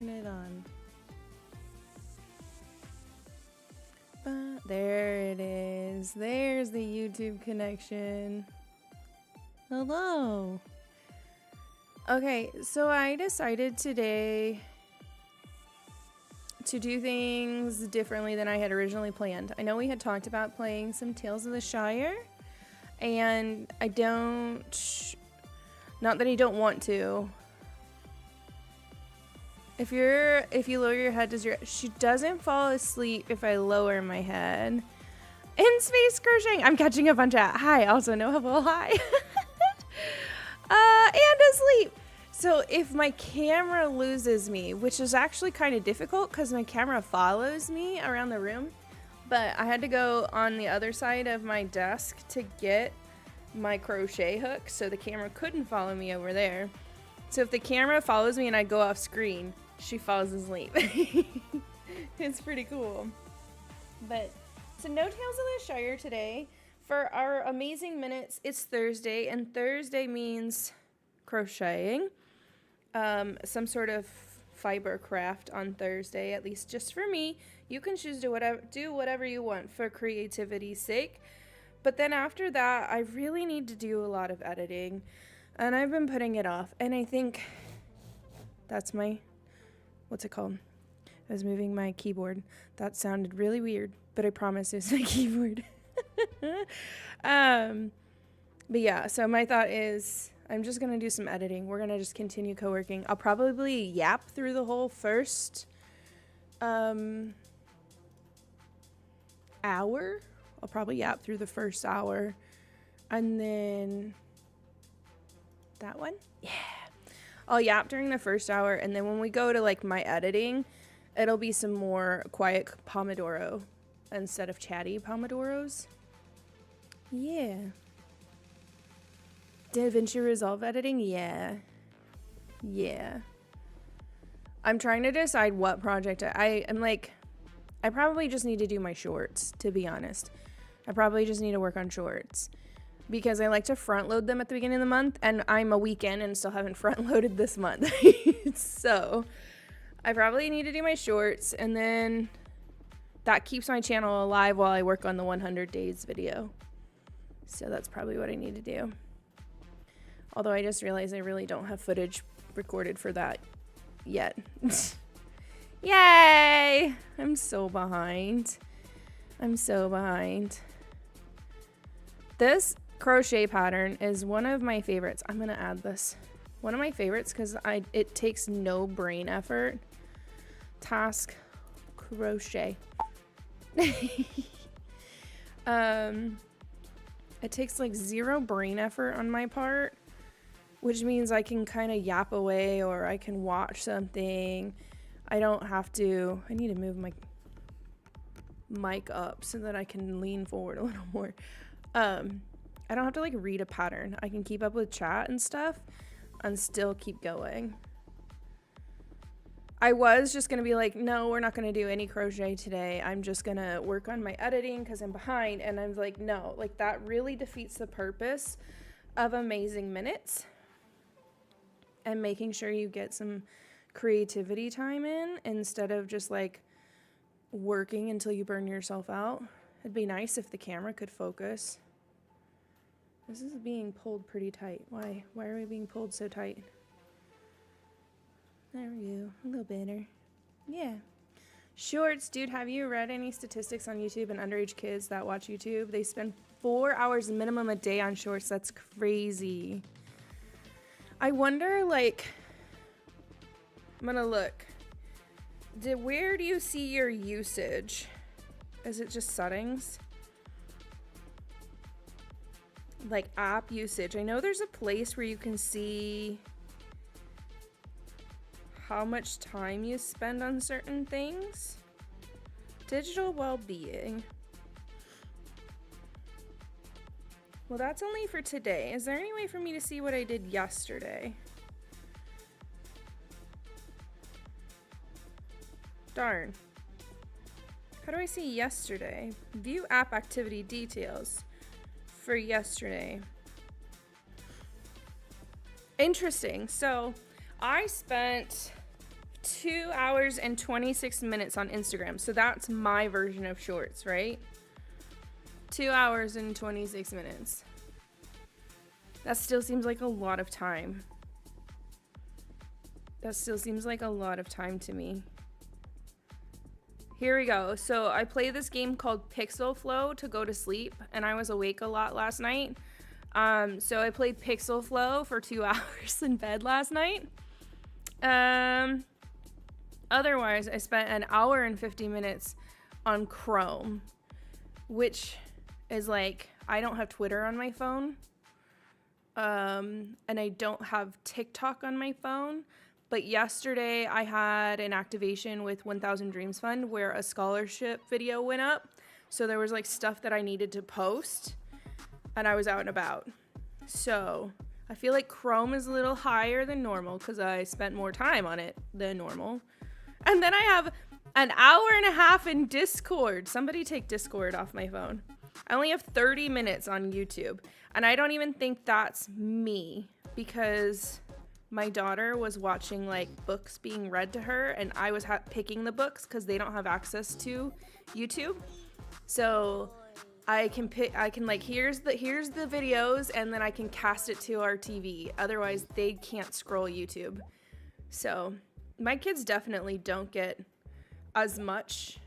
Turn it on. There it is. There's the YouTube connection. Hello. Okay, so I decided today to do things differently than I had originally planned. I know we had talked about playing some Tales of the Shire, and I don't, not that I don't want to. If you lower your head, she doesn't fall asleep if I lower my head. In space crocheting, I'm catching up on chat. Hi, also no hello, hi. And asleep. So if my camera loses me, which is actually kind of difficult because my camera follows me around the room, but I had to go on the other side of my desk to get my crochet hook so the camera couldn't follow me over there. So if the camera follows me and I go off screen, she falls asleep. It's pretty cool. But so no Tales of the Shire today. For our aMAYzing minutes, it's Thursday, and Thursday means crocheting. Some sort of fiber craft on Thursday, at least just for me. You can choose to do whatever you want for creativity's sake. But then after that, I really need to do a lot of editing, and I've been putting it off. And I think that's my, what's it called? I was moving my keyboard. That sounded really weird, but I promise it was my keyboard. But yeah, so my thought is I'm just going to do some editing. We're going to just continue co-working. I'll probably yap through the whole first hour. I'll probably yap through the first hour. And then that one? Yeah. I'll yap during the first hour, and then when we go to like my editing, it'll be some more quiet Pomodoro instead of chatty Pomodoros. Yeah. DaVinci Resolve editing? Yeah. Yeah. I'm trying to decide what project I'm like, I probably just need to do my shorts, to be honest. I probably just need to work on shorts because I like to front load them at the beginning of the month, and I'm a weekend and still haven't front loaded this month. So I probably need to do my shorts, and then that keeps my channel alive while I work on the 100 days video. So that's probably what I need to do. Although I just realized I really don't have footage recorded for that yet. Yay! I'm so behind. I'm so behind. This crochet pattern is one of my favorites. I'm gonna add this. One of my favorites because it takes no brain effort. Task crochet. It takes like zero brain effort on my part, which means I can kind of yap away or I can watch something. I don't have to, I need to move my mic up so that I can lean forward a little more. I don't have to like read a pattern. I can keep up with chat and stuff and still keep going. I was just gonna be like, no, we're not gonna do any crochet today. I'm just gonna work on my editing because I'm behind. And I'm like, no, like that really defeats the purpose of aMAYzing minutes and making sure you get some creativity time in instead of just like working until you burn yourself out. It'd be nice if the camera could focus. This is being pulled pretty tight. Why? Why are we being pulled so tight? There we go. A little better. Yeah. Shorts. Dude, have you read any statistics on YouTube and underage kids that watch YouTube? They spend 4 hours minimum a day on shorts. That's crazy. I wonder, like, I'm gonna look. Where do you see your usage? Is it just settings? Like app usage. I know there's a place where you can see how much time you spend on certain things. Digital well-being. Well, that's only for today. Is there any way for me to see what I did yesterday? Darn. How do I see yesterday? View app activity details for yesterday. Interesting. So I spent 2 hours and 26 minutes on Instagram. So that's my version of shorts, right? 2 hours and 26 minutes. That still seems like a lot of time. That still seems like a lot of time to me. Here we go. So I play this game called Pixel Flow to go to sleep, and I was awake a lot last night. So I played Pixel Flow for 2 hours in bed last night. Otherwise, I spent an hour and 50 minutes on Chrome, which is like, I don't have Twitter on my phone. And I don't have TikTok on my phone. But yesterday I had an activation with 1000 Dreams Fund where a scholarship video went up. So there was like stuff that I needed to post, and I was out and about. So I feel like Chrome is a little higher than normal because I spent more time on it than normal. And then I have an hour and a half in Discord. Somebody take Discord off my phone. I only have 30 minutes on YouTube. And I don't even think that's me, because my daughter was watching like books being read to her, and I was picking the books because they don't have access to YouTube. So I can pick, like, here's the videos, and then I can cast it to our TV. Otherwise they can't scroll YouTube. So my kids definitely don't get as much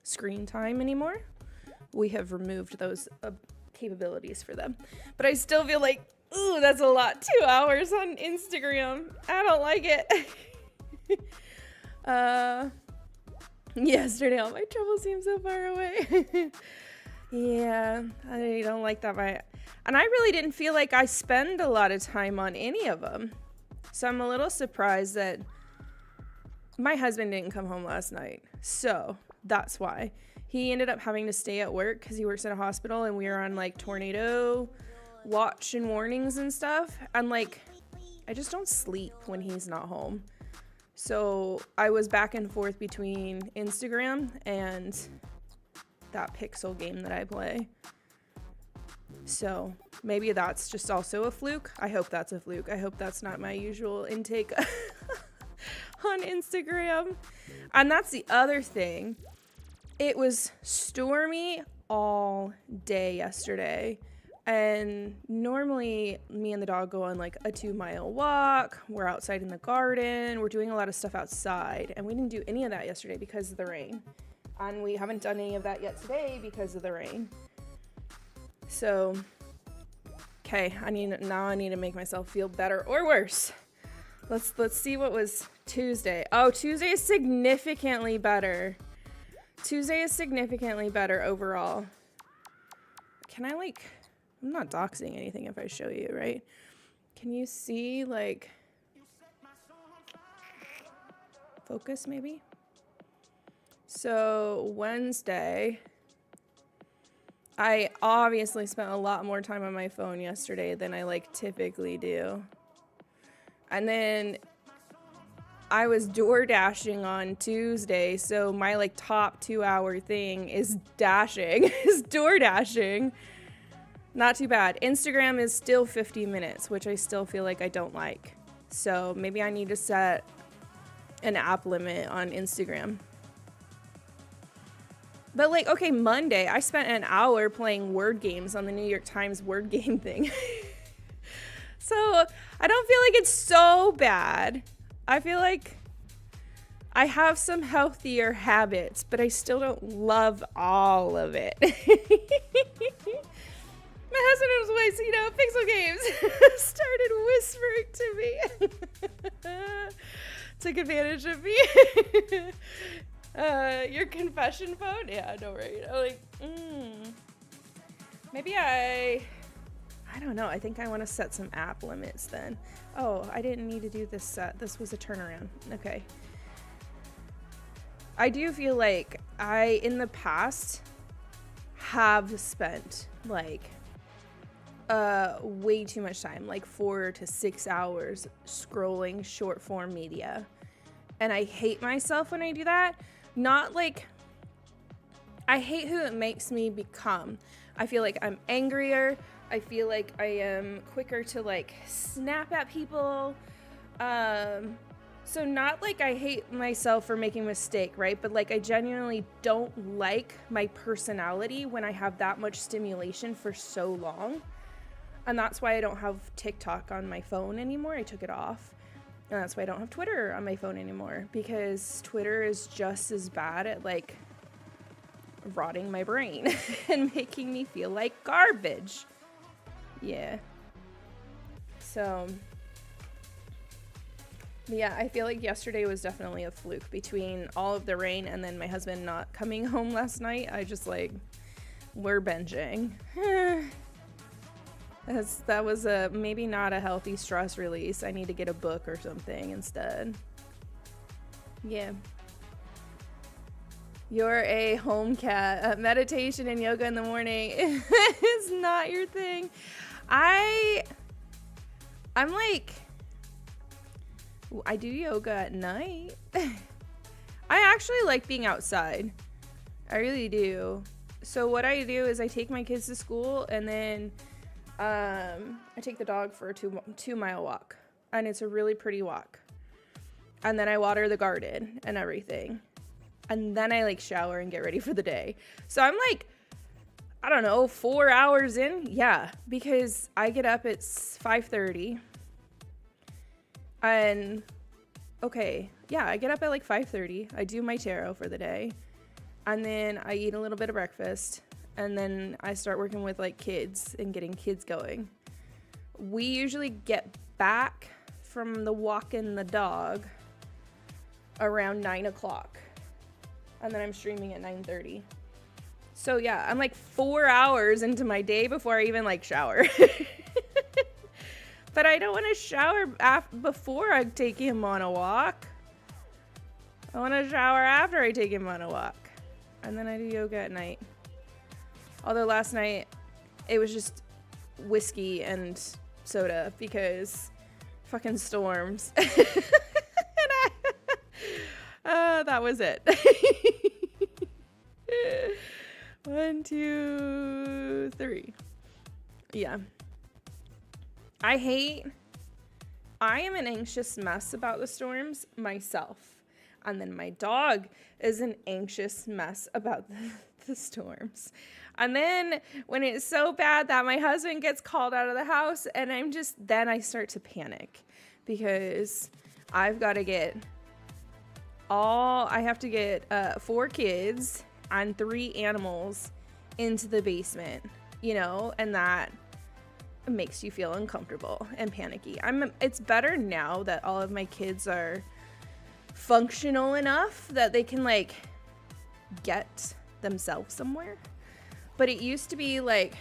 screen time anymore. We have removed those capabilities for them. But I still feel like, ooh, that's a lot. 2 hours on Instagram. I don't like it. Yesterday, all my trouble seemed so far away. Yeah, I don't like that. And I really didn't feel like I spend a lot of time on any of them. So I'm a little surprised that my husband didn't come home last night. So that's why. He ended up having to stay at work because he works at a hospital, and we were on like tornado watch and warnings and stuff. And like, I just don't sleep when he's not home. So I was back and forth between Instagram and that Pixel game that I play. So maybe that's just also a fluke. I hope that's a fluke. I hope that's not my usual intake on Instagram. And that's the other thing. It was stormy all day yesterday. And normally me and the dog go on like a 2-mile walk. We're outside in the garden. We're doing a lot of stuff outside. And we didn't do any of that yesterday because of the rain. And we haven't done any of that yet today because of the rain. So, okay, I need to make myself feel better or worse. Let's see what was Tuesday. Oh, Tuesday is significantly better. Tuesday is significantly better overall. Can I like... I'm not doxing anything if I show you, right? Can you see, like, focus maybe? So Wednesday, I obviously spent a lot more time on my phone yesterday than I like typically do. And then I was door dashing on Tuesday, so my like top 2-hour thing is door dashing. Not too bad. Instagram is still 50 minutes, which I still feel like I don't like. So maybe I need to set an app limit on Instagram. But like, okay, Monday, I spent an hour playing word games on the New York Times word game thing. So I don't feel like it's so bad. I feel like I have some healthier habits, but I still don't love all of it. My husband was always, Pixel Games started whispering to me. Took advantage of me. Your confession phone? Yeah, I know, right? I'm like, maybe I don't know. I think I want to set some app limits then. Oh, I didn't need to do this set. This was a turnaround. Okay. I do feel like I, in the past, have spent, like, way too much time, like 4 to 6 hours scrolling short form media. And I hate myself when I do that. Not like, I hate who it makes me become. I feel like I'm angrier. I feel like I am quicker to like snap at people. So not like I hate myself for making a mistake, right? But like I genuinely don't like my personality when I have that much stimulation for so long. And that's why I don't have TikTok on my phone anymore. I took it off. And that's why I don't have Twitter on my phone anymore, because Twitter is just as bad at like rotting my brain and making me feel like garbage. Yeah. So yeah, I feel like yesterday was definitely a fluke between all of the rain and then my husband not coming home last night. I just like, we're binging. That was maybe not a healthy stress release. I need to get a book or something instead. Yeah. You're a home cat. Meditation and yoga in the morning is not your thing. I'm like, I do yoga at night. I actually like being outside. I really do. So what I do is I take my kids to school, and then I take the dog for a 2-mile walk, and it's a really pretty walk. And then I water the garden and everything. And then I like shower and get ready for the day. So I'm like, I don't know, 4 hours in. Yeah, because I get up at 5:30. And okay, yeah, I get up at like 5:30. I do my tarot for the day. And then I eat a little bit of breakfast. And then I start working with like kids and getting kids going. We usually get back from the walk and the dog around 9 o'clock. And then I'm streaming at 9:30. So yeah, I'm like 4 hours into my day before I even like shower. But I don't want to shower before I take him on a walk. I want to shower after I take him on a walk. And then I do yoga at night. Although last night it was just whiskey and soda because fucking storms. That was it. 1, 2, 3. Yeah. I am an anxious mess about the storms myself. And then my dog is an anxious mess about the storms. And then when it's so bad that my husband gets called out of the house, and then I start to panic because I've got to get 4 kids and 3 animals into the basement, and that makes you feel uncomfortable and panicky. It's better now that all of my kids are functional enough that they can like get themselves somewhere. But it used to be like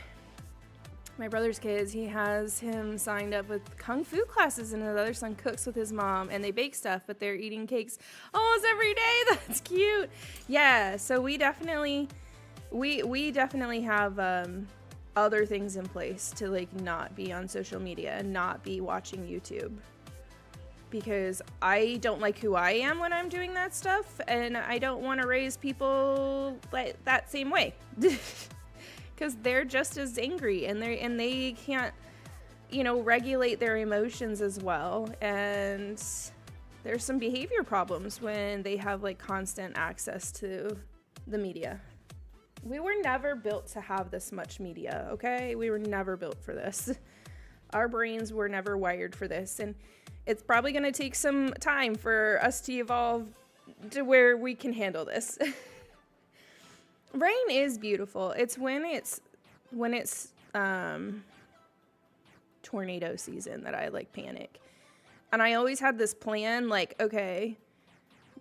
my brother's kids, he has him signed up with kung fu classes, and his other son cooks with his mom, and they bake stuff, but they're eating cakes almost every day. That's cute. Yeah, so we definitely have other things in place to like not be on social media and not be watching YouTube, because I don't like who I am when I'm doing that stuff, and I don't want to raise people like that same way. Because they're just as angry, and they can't, regulate their emotions as well. And there's some behavior problems when they have like constant access to the media. We were never built to have this much media, okay? We were never built for this. Our brains were never wired for this. And it's probably going to take some time for us to evolve to where we can handle this. Rain is beautiful. It's when it's tornado season that I like panic. And I always had this plan, like, okay,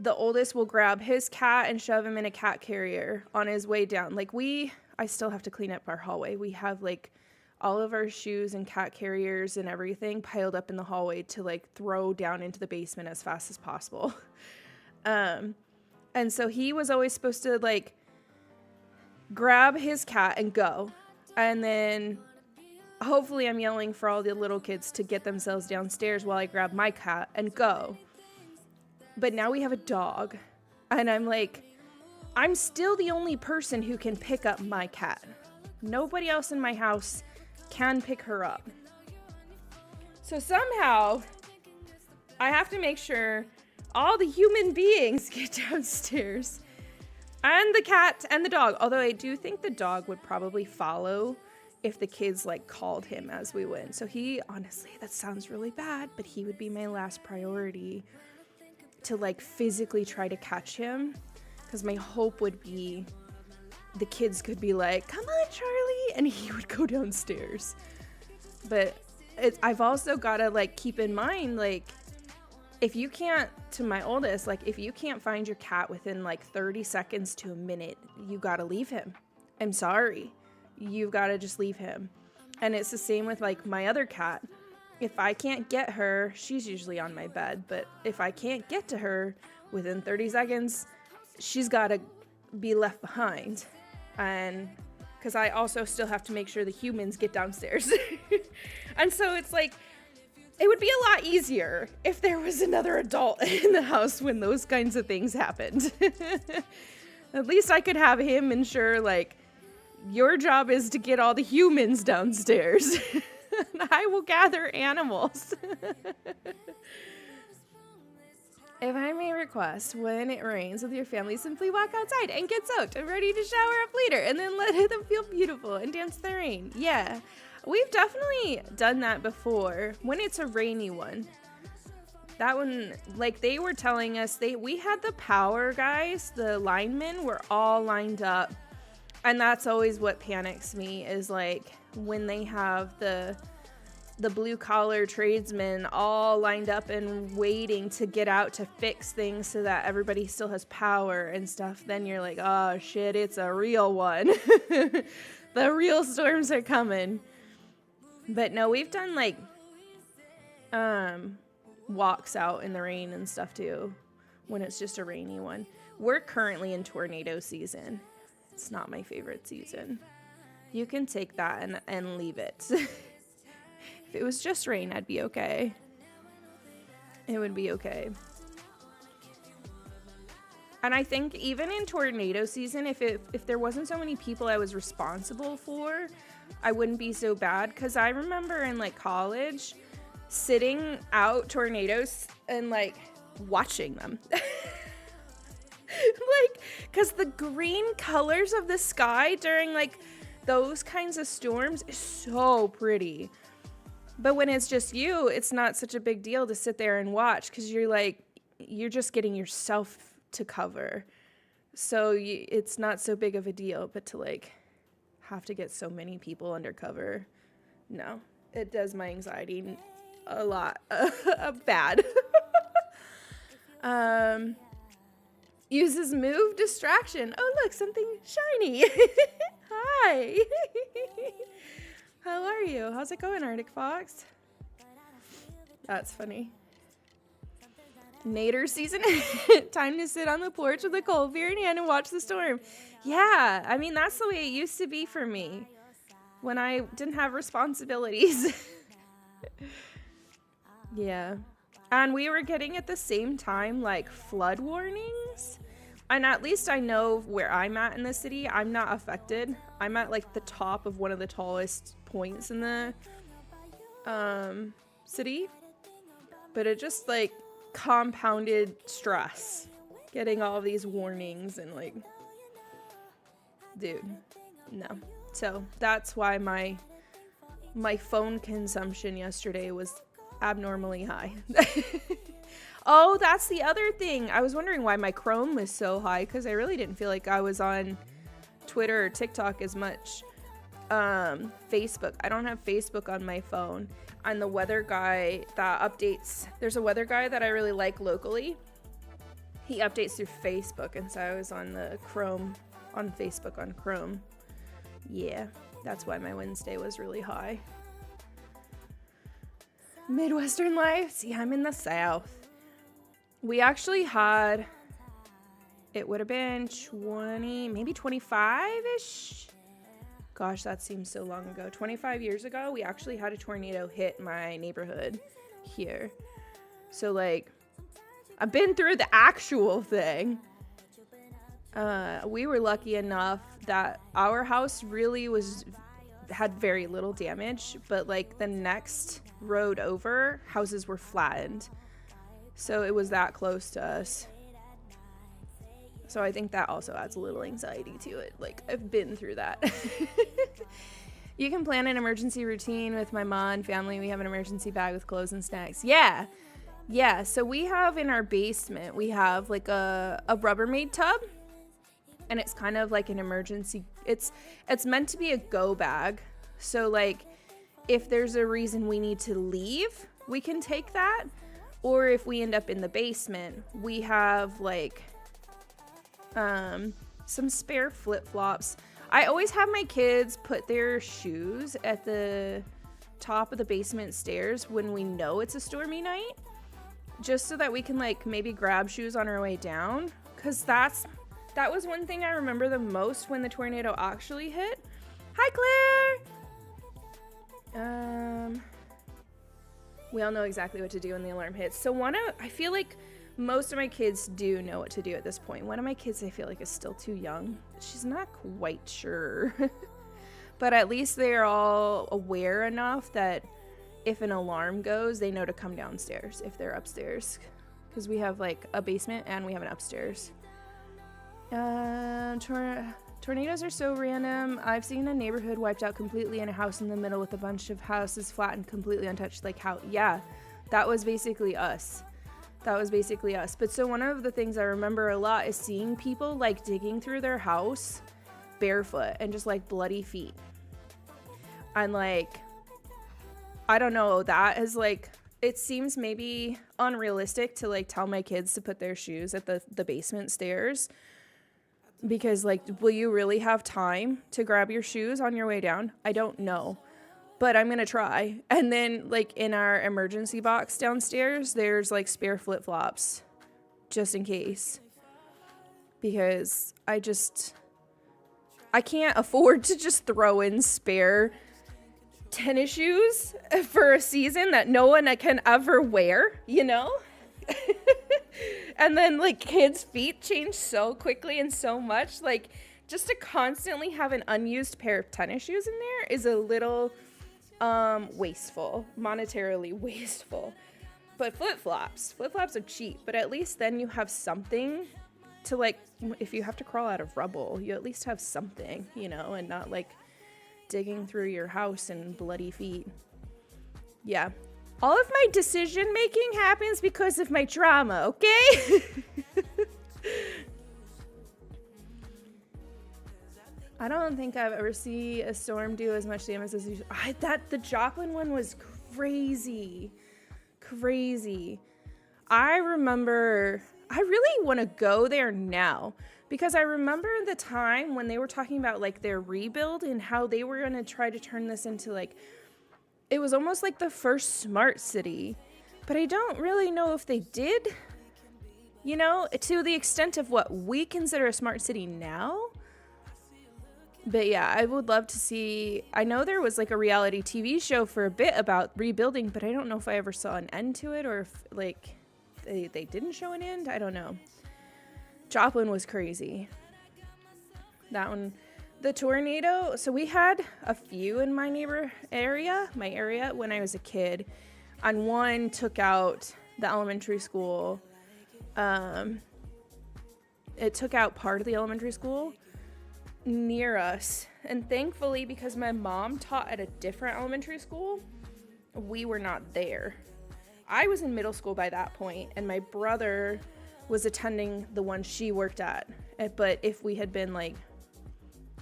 the oldest will grab his cat and shove him in a cat carrier on his way down. Like I still have to clean up our hallway. We have like all of our shoes and cat carriers and everything piled up in the hallway to like throw down into the basement as fast as possible. And so he was always supposed to like grab his cat and go. And then hopefully I'm yelling for all the little kids to get themselves downstairs while I grab my cat and go. But now we have a dog, and I'm like, I'm still the only person who can pick up my cat. Nobody else in my house can pick her up. So somehow I have to make sure all the human beings get downstairs. And the cat and the dog. Although I do think the dog would probably follow if the kids like called him as we went. So he, honestly, that sounds really bad, but he would be my last priority to like physically try to catch him. Because my hope would be the kids could be like, come on, Charlie. And he would go downstairs. But I've also got to like keep in mind, like, if you can't, to my oldest, like, if you can't find your cat within like 30 seconds to a minute, you got to leave him. I'm sorry. You've got to just leave him. And it's the same with like my other cat. If I can't get her, she's usually on my bed, but if I can't get to her within 30 seconds, she's got to be left behind. And because I also still have to make sure the humans get downstairs. And so it's like, it would be a lot easier if there was another adult in the house when those kinds of things happened. At least I could have him ensure, like, your job is to get all the humans downstairs. And I will gather animals. If I may request, when it rains with your family, simply walk outside and get soaked and ready to shower up later, and then let them feel beautiful and dance in the rain. Yeah. We've definitely done that before when it's a rainy one. That one, like they were telling us, we had the power guys, the linemen were all lined up. And that's always what panics me is like when they have the blue collar tradesmen all lined up and waiting to get out to fix things so that everybody still has power and stuff. Then you're like, oh shit, it's a real one. The real storms are coming. But no, we've done like walks out in the rain and stuff too when it's just a rainy one. We're currently in tornado season. It's not my favorite season. You can take that and leave it. If it was just rain, I'd be okay. It would be okay. And I think even in tornado season, if there wasn't so many people I was responsible for, I wouldn't be so bad. Because I remember in like college sitting out tornadoes and like watching them. Like, because the green colors of the sky during like those kinds of storms is so pretty. But when it's just you, it's not such a big deal to sit there and watch because you're just getting yourself to cover. So it's not so big of a deal. But to like have to get so many people undercover, no, it does my anxiety a lot bad. Uses move distraction. Oh look, something shiny. Hi. How are you? How's it going, Arctic Fox? That's funny. Nader season. Time to sit on the porch with a cold beer in hand and watch the storm. Yeah, I mean, that's the way it used to be for me when I didn't have responsibilities. Yeah. And we were getting at the same time, like, flood warnings. And at least I know where I'm at in the city. I'm not affected. I'm at, like, the top of one of the tallest points in the city. But it just, like, compounded stress. Getting all these warnings and, like, dude, no. So that's why my phone consumption yesterday was abnormally high. Oh, that's the other thing. I was wondering why my Chrome was so high because I really didn't feel like I was on Twitter or TikTok as much. Facebook. I don't have Facebook on my phone. And the weather guy that updates, there's a weather guy that I really like locally. He updates through Facebook, and so I was on the Chrome, on Facebook on Chrome. Yeah, that's why my Wednesday was really high. Midwestern life. See, I'm in the South. We actually had, it would have been 20, maybe 25-ish. Gosh, that seems so long ago. 25 years ago, we actually had a tornado hit my neighborhood here. So, like, I've been through the actual thing. We were lucky enough that our house really had very little damage, but like the next road over, houses were flattened. So it was that close to us. So I think that also adds a little anxiety to it. Like, I've been through that. You can plan an emergency routine with my mom and family. We have an emergency bag with clothes and snacks. Yeah. So we have in our basement, we have like a Rubbermaid tub. And it's kind of like an emergency. It's meant to be a go bag. So like, if there's a reason we need to leave, we can take that. Or if we end up in the basement, we have like some spare flip-flops. I always have my kids put their shoes at the top of the basement stairs when we know it's a stormy night, just so that we can like maybe grab shoes on our way down, because that was one thing I remember the most when the tornado actually hit. Hi, Claire. We all know exactly what to do when the alarm hits. So I feel like most of my kids do know what to do at this point. One of my kids, I feel like, is still too young. She's not quite sure. But at least they're all aware enough that if an alarm goes, they know to come downstairs if they're upstairs. Because we have like a basement and we have an upstairs. Tornadoes are so random. I've seen a neighborhood wiped out completely and a house in the middle with a bunch of houses flat and completely untouched. Like how, yeah, that was basically us. But so one of the things I remember a lot is seeing people like digging through their house barefoot and just like bloody feet. And like, I don't know, that is like, it seems maybe unrealistic to like tell my kids to put their shoes at the basement stairs. Because like, will you really have time to grab your shoes on your way down? I don't know. But I'm going to try. And then like in our emergency box downstairs, there's like spare flip-flops just in case. Because I can't afford to just throw in spare tennis shoes for a season that no one can ever wear, you know? And then like kids' feet change so quickly and so much. Like just to constantly have an unused pair of tennis shoes in there is a little wasteful, monetarily wasteful. But flip-flops are cheap, but at least then you have something to like, if you have to crawl out of rubble, you at least have something, you know, and not like digging through your house and bloody feet. Yeah. All of my decision making happens because of my drama, okay? I don't think I've ever seen a storm do as much damage as the Joplin one was crazy. I remember, I really want to go there now because I remember the time when they were talking about like their rebuild and how they were going to try to turn this into like, it was almost like the first smart city, but I don't really know if they did, you know, to the extent of what we consider a smart city now. But yeah, I would love to see, I know there was like a reality TV show for a bit about rebuilding, but I don't know if I ever saw an end to it or if like they didn't show an end. I don't know. Joplin was crazy. That one, the tornado. So we had a few in my area when I was a kid, and one took out the elementary school. It took out part of the elementary school near us, and thankfully, because my mom taught at a different elementary school, we were not there. I was in middle school by that point, and my brother was attending the one she worked at. But if we had been like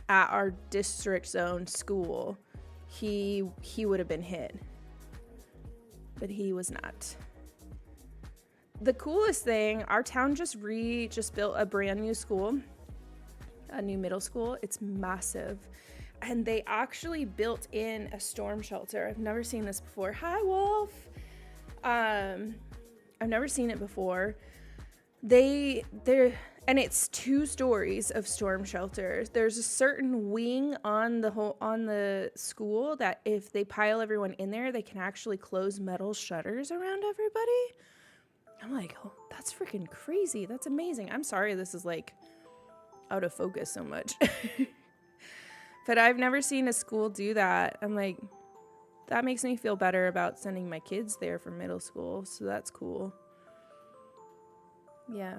at our district zone school, he would have been hit, but he was not. The coolest thing, our town just built a brand new school, a new middle school. It's massive, and they actually built in a storm shelter. I've never seen this before. Hi, Wolf. I've never seen it before. And it's 2 stories of storm shelters. There's a certain wing on the school that if they pile everyone in there, they can actually close metal shutters around everybody. I'm like, oh, that's freaking crazy. That's amazing. I'm sorry this is like out of focus so much. But I've never seen a school do that. I'm like, that makes me feel better about sending my kids there for middle school. So that's cool. Yeah.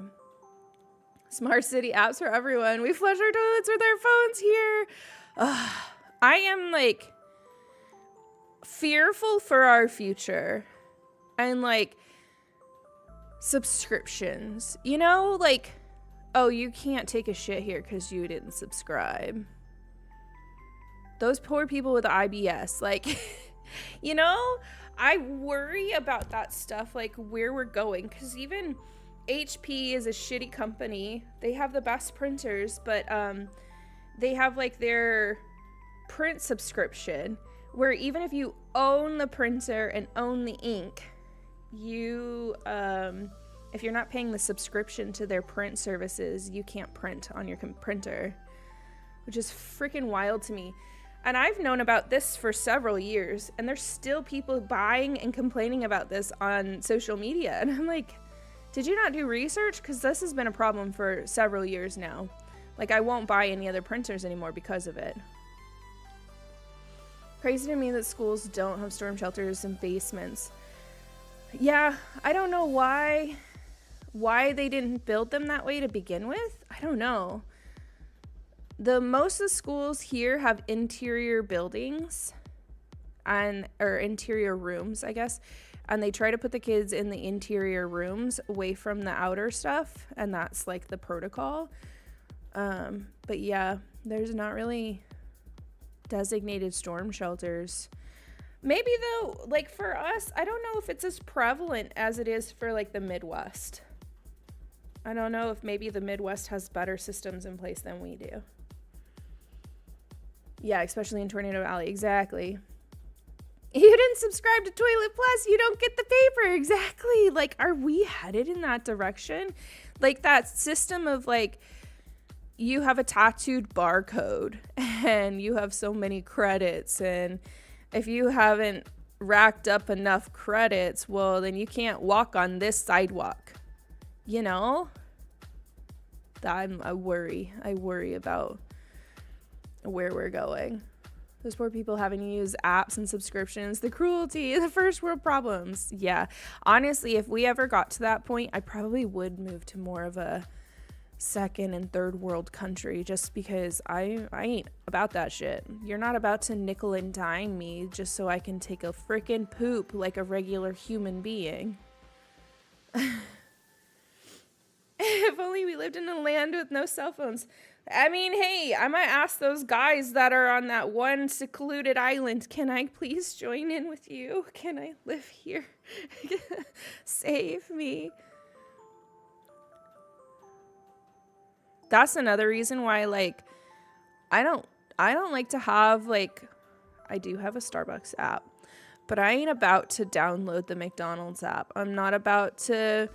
Smart city apps for everyone. We flush our toilets with our phones here. Ugh. I am like fearful for our future. And like subscriptions. You know, like, oh, you can't take a shit here because you didn't subscribe. Those poor people with IBS. Like, you know, I worry about that stuff, like where we're going. Because even HP is a shitty company. They have the best printers, but they have like their print subscription where even if you own the printer and own the ink, you if you're not paying the subscription to their print services, you can't print on your printer, which is freaking wild to me. And I've known about this for several years, and there's still people buying and complaining about this on social media. And I'm like, did you not do research? Because this has been a problem for several years now. Like, I won't buy any other printers anymore because of it. Crazy to me that schools don't have storm shelters and basements. Yeah, I don't know why they didn't build them that way to begin with. I don't know. Most of the schools here have interior buildings or interior rooms, I guess. And they try to put the kids in the interior rooms away from the outer stuff. And that's like the protocol. But yeah, there's not really designated storm shelters. Maybe though, like for us, I don't know if it's as prevalent as it is for like the Midwest. I don't know if maybe the Midwest has better systems in place than we do. Yeah, especially in Tornado Alley. Exactly. You didn't subscribe to Toilet Plus, you don't get the paper. Exactly. Like, are we headed in that direction? Like that system of like, you have a tattooed barcode and you have so many credits, and if you haven't racked up enough credits, well, then you can't walk on this sidewalk. You know? I worry about where we're going. Those poor people having to use apps and subscriptions, the cruelty, the first world problems. Yeah. Honestly, if we ever got to that point, I probably would move to more of a second and third world country, just because I ain't about that shit. You're not about to nickel and dime me just so I can take a freaking poop like a regular human being. If only we lived in a land with no cell phones. I mean, hey, I might ask those guys that are on that one secluded island, can I please join in with you? Can I live here? Save me. That's another reason why, like, I don't like to have, like, I do have a Starbucks app, but I ain't about to download the McDonald's app. I'm not about to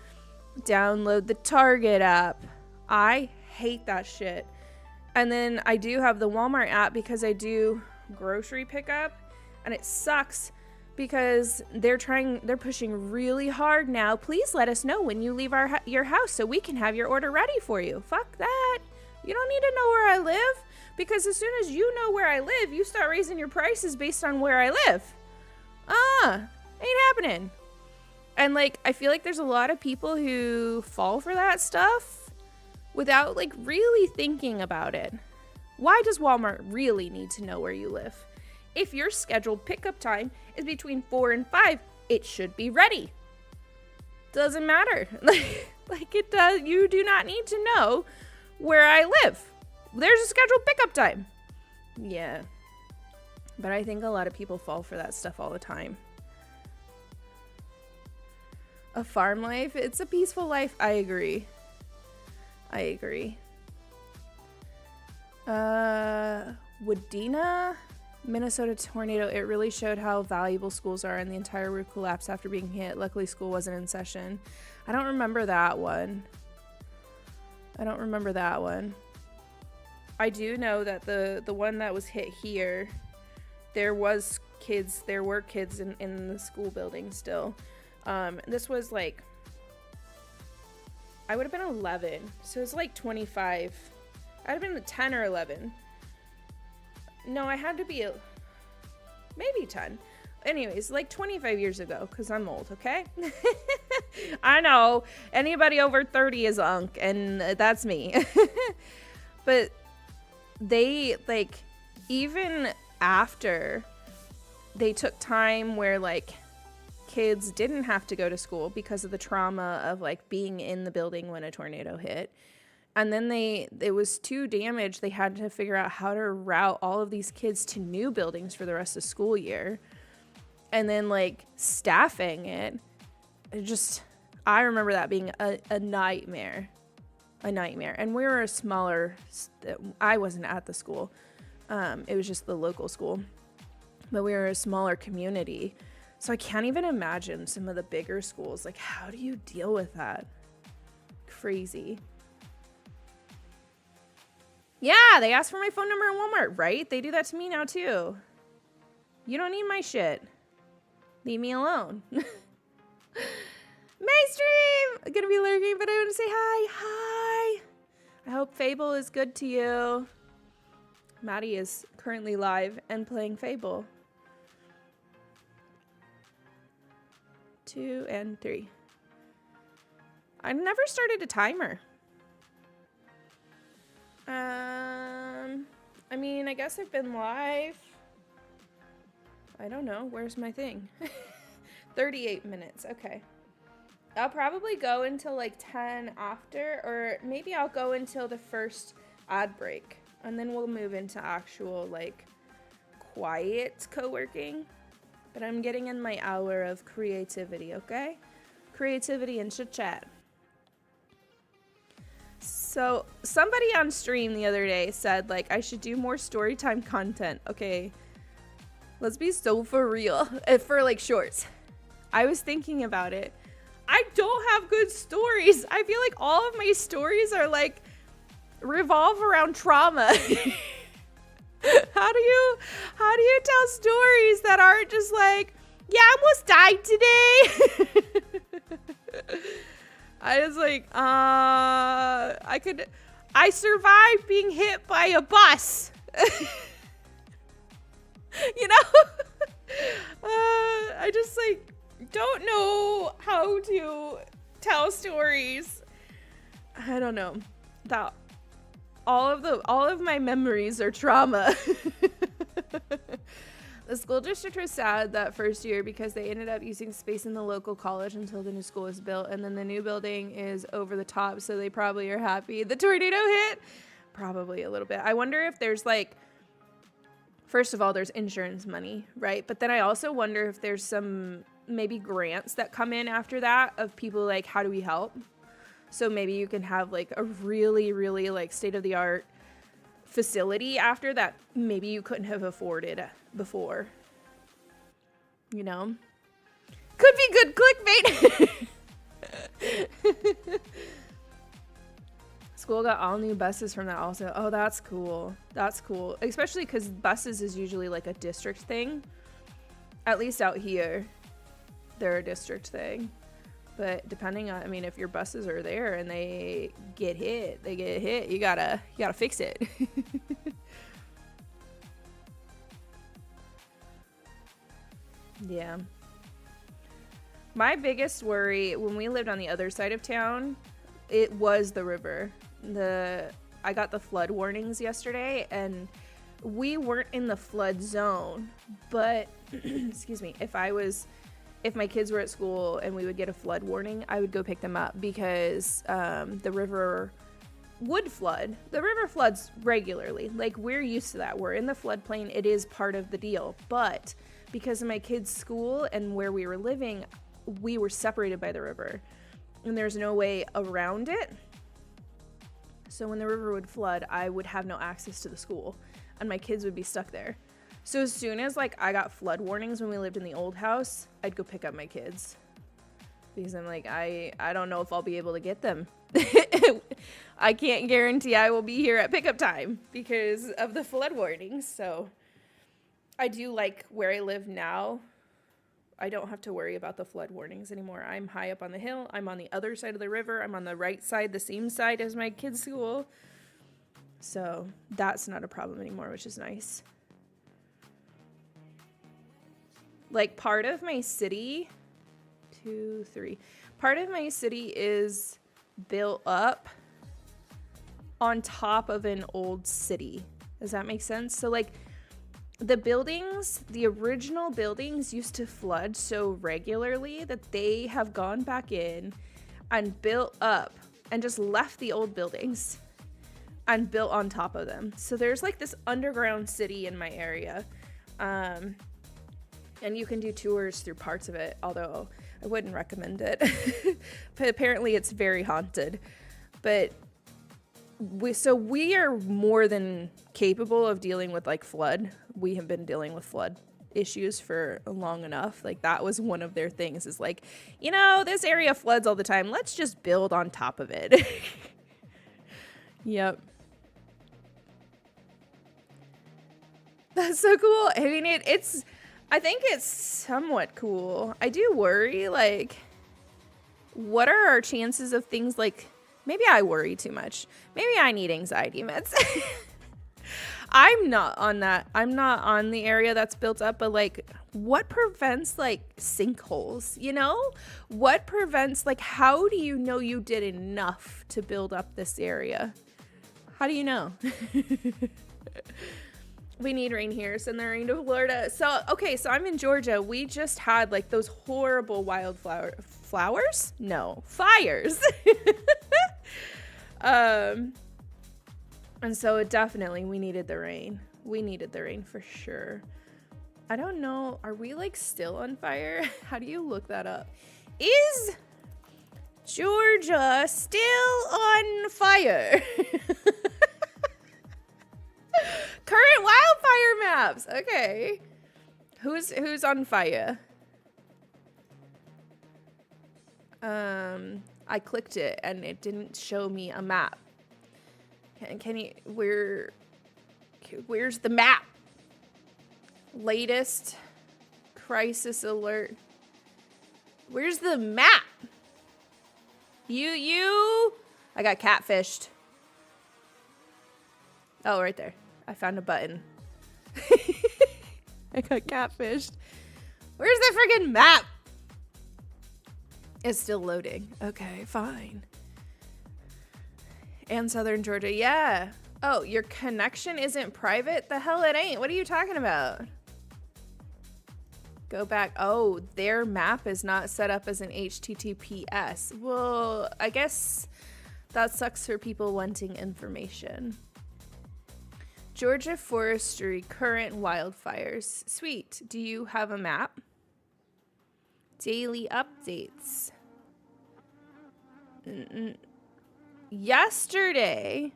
download the Target app. I hate that shit. And then I do have the Walmart app because I do grocery pickup, and it sucks because they're pushing really hard now. Please let us know when you leave your house so we can have your order ready for you. Fuck that. You don't need to know where I live, because as soon as you know where I live, you start raising your prices based on where I live. Ain't happening. And like, I feel like there's a lot of people who fall for that stuff without like really thinking about it. Why does Walmart really need to know where you live? If your scheduled pickup time is between 4 and 5, it should be ready. Doesn't matter. Like it does. You do not need to know where I live. There's a scheduled pickup time. Yeah. But I think a lot of people fall for that stuff all the time. A farm life, it's a peaceful life. I agree. Wadena, Minnesota tornado. It really showed how valuable schools are, and the entire roof collapsed after being hit. Luckily, school wasn't in session. I don't remember that one. I do know that the one that was hit here, there were kids in the school building still. This was like, I would have been 11, so it's like 25. I'd have been 10 or 11. No, I had to be maybe 10. Anyways, like 25 years ago, because I'm old, okay? I know. Anybody over 30 is unk, and that's me. But they, like, even after they took time where, like, kids didn't have to go to school because of the trauma of, like, being in the building when a tornado hit. And then it was too damaged. They had to figure out how to route all of these kids to new buildings for the rest of the school year. And then, like, staffing it just, I remember that being a nightmare. A nightmare. And we were a smaller, I wasn't at the school. It was just the local school. But we were a smaller community. So I can't even imagine some of the bigger schools. Like, how do you deal with that? Crazy. Yeah, they asked for my phone number in Walmart, right? They do that to me now, too. You don't need my shit. Leave me alone. Maystream! I'm gonna be lurking, but I want to say hi. Hi! I hope Fable is good to you. Maddie is currently live and playing Fable. 2 and 3. I never started a timer. I mean, I guess I've been live. I don't know. Where's my thing? 38 minutes. Okay. I'll probably go until like 10 after, or maybe I'll go until the first ad break, and then we'll move into actual like quiet co-working. But I'm getting in my hour of creativity, okay? Creativity and chit chat. So somebody on stream the other day said like I should do more storytime content. Okay, let's be so for real. For like shorts. I was thinking about it. I don't have good stories. I feel like all of my stories are like revolve around trauma. How do you tell stories that aren't just like, yeah, I almost died today? I was like, I survived being hit by a bus. You know? I just like don't know how to tell stories. I don't know. That all of my memories are trauma. The school district was sad that first year because they ended up using space in the local college until the new school was built, and then the new building is over the top, so they probably are happy the tornado hit. Probably a little bit. I wonder if there's like, first of all, there's insurance money, right? But then I also wonder if there's some maybe grants that come in after that of people like, how do we help? So maybe you can have like a really, really like state-of-the-art facility after that maybe you couldn't have afforded before. You know? Could be good clickbait. School got all new buses from that also. Oh, that's cool. That's cool. Especially because buses is usually like a district thing. At least out here, they're a district thing. But depending on, I mean, if your buses are there and they get hit, you gotta fix it. Yeah. My biggest worry when we lived on the other side of town, it was the river. I got the flood warnings yesterday, and we weren't in the flood zone, but excuse me, if my kids were at school and we would get a flood warning, I would go pick them up because the river would flood. The river floods regularly. Like, we're used to that. We're in the floodplain. It is part of the deal. But because of my kids' school and where we were living, we were separated by the river. And there's no way around it. So when the river would flood, I would have no access to the school. And my kids would be stuck there. So as soon as like I got flood warnings when we lived in the old house, I'd go pick up my kids. Because I'm like, I don't know if I'll be able to get them. I can't guarantee I will be here at pickup time because of the flood warnings. So I do like where I live now. I don't have to worry about the flood warnings anymore. I'm high up on the hill. I'm on the other side of the river. I'm on the right side, the same side as my kids' school. So that's not a problem anymore, which is nice. Like, part of my city, part of my city is built up on top of an old city. Does that make sense? So like the buildings, the original buildings used to flood so regularly that they have gone back in and built up and just left the old buildings and built on top of them. So there's like this underground city in my area. And you can do tours through parts of it, although I wouldn't recommend it. But apparently it's very haunted. But we are more than capable of dealing with like flood. We have been dealing with flood issues for long enough. Like that was one of their things, is like, you know, this area floods all the time. Let's just build on top of it. Yep. That's so cool. I mean, I think it's somewhat cool. I do worry, like, what are our chances of things like, maybe I worry too much. Maybe I need anxiety meds. I'm not on that. I'm not on the area that's built up, but like, what prevents like sinkholes, you know? What prevents, like, how do you know you did enough to build up this area? How do you know? We need rain here. Send the rain to Florida. So, okay, so I'm in Georgia. We just had like those horrible flowers? No, fires. And so definitely we needed the rain. We needed the rain for sure. I don't know. Are we like still on fire? How do you look that up? Is Georgia still on fire? Current wildfire maps. Okay. Who's on fire? I clicked it and it didn't show me a map. Can you, where's the map? Latest crisis alert. Where's the map? I got catfished. Oh, right there. I found a button. I got catfished. Where's the friggin' map? It's still loading. Okay, fine. And Southern Georgia, yeah. Oh, your connection isn't private? The hell it ain't. What are you talking about? Go back. Oh, their map is not set up as an HTTPS. Well, I guess that sucks for people wanting information. Georgia forestry, current wildfires. Sweet. Do you have a map? Daily updates. Yesterday,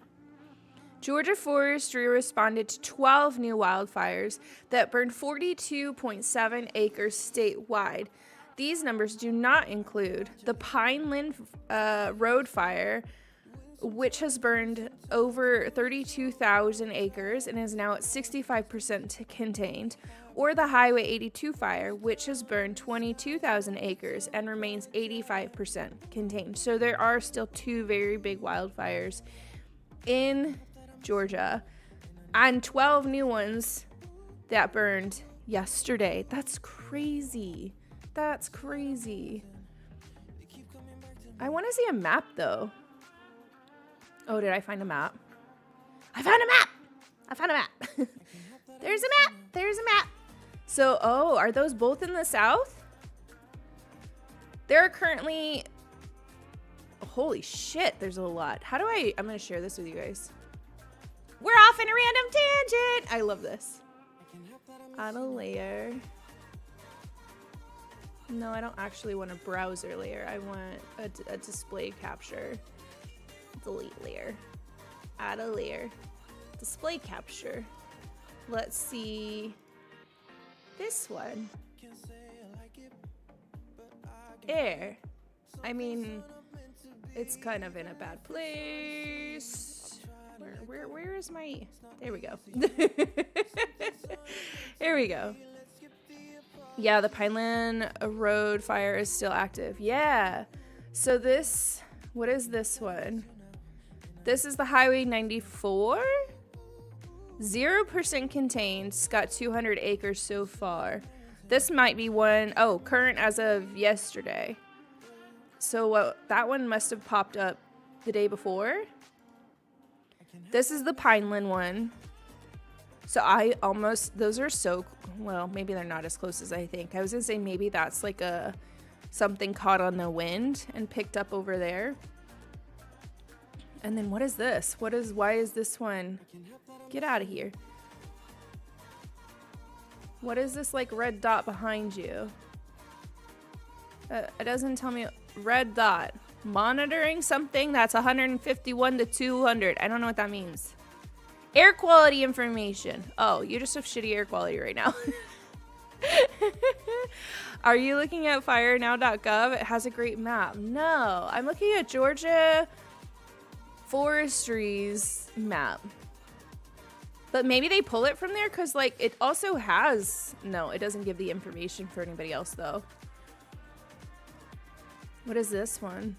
Georgia Forestry responded to 12 new wildfires that burned 42.7 acres statewide. These numbers do not include the Pineland Road Fire, which has burned over 32,000 acres and is now at 65% contained, or the Highway 82 fire, which has burned 22,000 acres and remains 85% contained. So there are still two very big wildfires in Georgia and 12 new ones that burned yesterday. That's crazy. That's crazy. I want to see a map though. Oh, did I find a map? I found a map! I found a map. There's a map. There's a map. So, oh, are those both in the south? There are currently... Holy shit, there's a lot. How do I'm going to share this with you guys. We're off in a random tangent. I love this. Add a layer. No, I don't actually want a browser layer. I want a display capture. Delete layer. Add a layer. Display capture. Let's see this one. Air. I mean, it's kind of in a bad place. Where is my... There we go. Here we go. Yeah, the Pineland Road fire is still active. Yeah. So this... What is this one? This is the Highway 94. 0% contained. It's got 200 acres so far. This might be one... Oh, current as of yesterday. So that one must have popped up the day before. This is the Pineland one. So those are so, well, maybe they're not as close as I think. I was gonna say maybe that's like something caught on the wind and picked up over there. And then what is this? Why is this one? Get out of here. What is this like red dot behind you? It doesn't tell me. Red dot. Monitoring something that's 151 to 200. I don't know what that means. Air quality information. Oh, you just have shitty air quality right now. Are you looking at firenow.gov? It has a great map. No, I'm looking at Georgia Forestry's map. But maybe they pull it from there because, like, it also has... No, it doesn't give the information for anybody else, though. What is this one?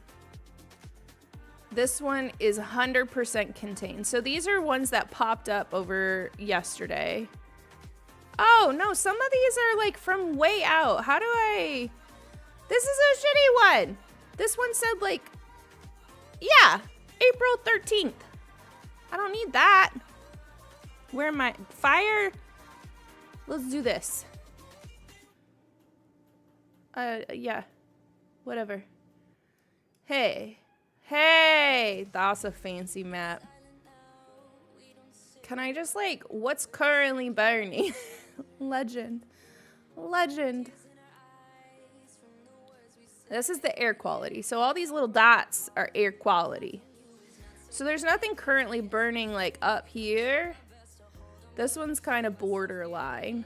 This one is 100% contained. So these are ones that popped up over yesterday. Oh, no, some of these are, like, from way out. How do I... This is a shitty one. This one said, like... Yeah, April 13th. I don't need that. Where am I? Fire? Let's do this. Yeah. Whatever. Hey. Hey! That's a fancy map. Can I just, like, what's currently burning? Legend. Legend. This is the air quality. So all these little dots are air quality. So there's nothing currently burning, like, up here. This one's kind of borderline.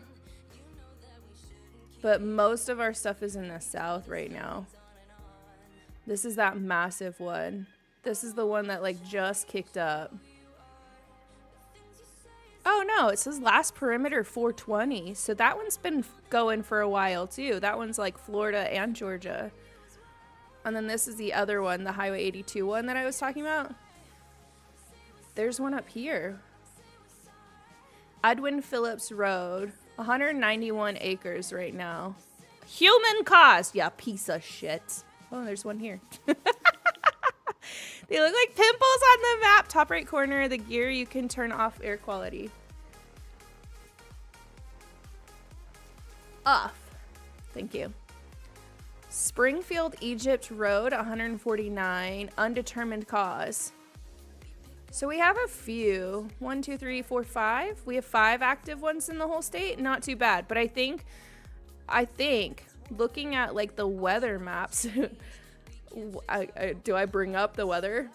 But most of our stuff is in the south right now. This is that massive one. This is the one that, like, just kicked up. Oh, no, it says last perimeter 420. So that one's been going for a while, too. That one's, like, Florida and Georgia. And then this is the other one, the Highway 82 one that I was talking about. There's one up here. Edwin Phillips Road. 191 acres right now. Human caused. Yeah, piece of shit. Oh, there's one here. They look like pimples on the map. Top right corner of the gear, you can turn off air quality. Off. Thank you. Springfield, Egypt Road, 149. Undetermined cause. So we have a few. 1, 2, 3, 4, 5. We have 5 active ones in the whole state. Not too bad. But I think looking at, like, the weather maps, do I bring up the weather?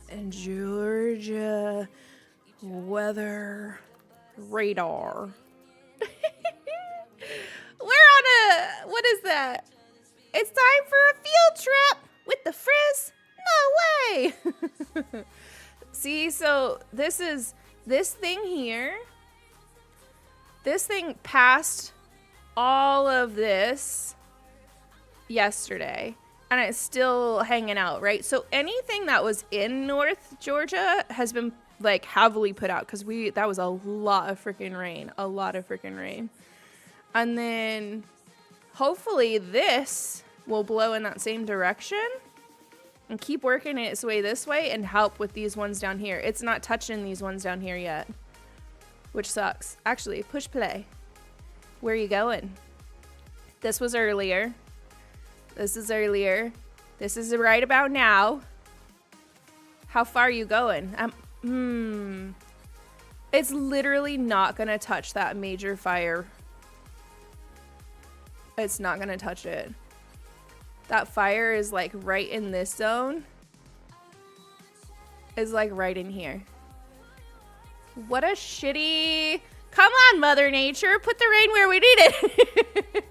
And Georgia weather radar. We're on a, what is that? It's time for a field trip with the Frizz? No way. See, so this thing here. This thing passed all of this yesterday. And it's still hanging out, right? So anything that was in North Georgia has been, like, heavily put out because that was a lot of freaking rain. A lot of freaking rain. And then hopefully this will blow in that same direction and keep working its way this way and help with these ones down here. It's not touching these ones down here yet, which sucks. Actually, push play. Where are you going? This was earlier. This is earlier. This is right about now. How far are you going? It's literally not gonna touch that major fire. It's not gonna touch it. That fire is, like, right in this zone. Is, like, right in here. What a shitty... Come on, Mother Nature. Put the rain where we need it.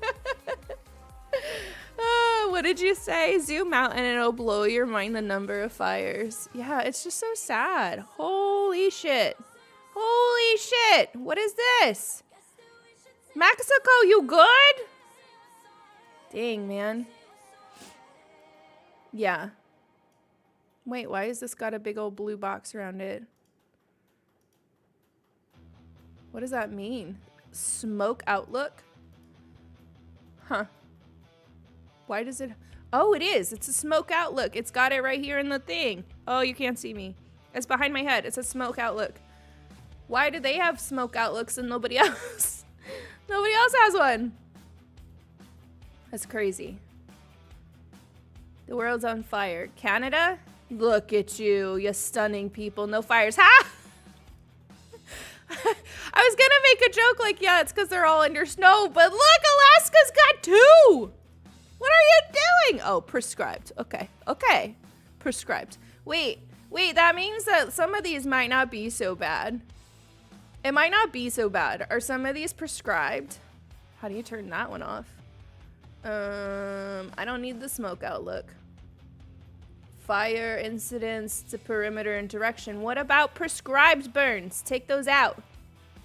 What did you say? Zoom out and it'll blow your mind the number of fires. Yeah, it's just so sad. Holy shit. Holy shit. What is this? Mexico, you good? Dang, man. Yeah. Wait, why has this got a big old blue box around it? What does that mean? Smoke outlook? Huh. Why does it... Oh, it is. It's a smoke outlook. It's got it right here in the thing. Oh, you can't see me. It's behind my head. It's a smoke outlook. Why do they have smoke outlooks and nobody else? Nobody else has one. That's crazy. The world's on fire. Canada? Look at you, you stunning people. No fires. Ha! I was gonna make a joke like, yeah, it's because they're all under snow, but look, Alaska's got 2! What are you doing? Oh, prescribed. Okay, okay. Prescribed. Wait, that means that some of these might not be so bad. It might not be so bad. Are some of these prescribed? How do you turn that one off? I don't need the smoke outlook. Fire incidents to perimeter and direction. What about prescribed burns? Take those out.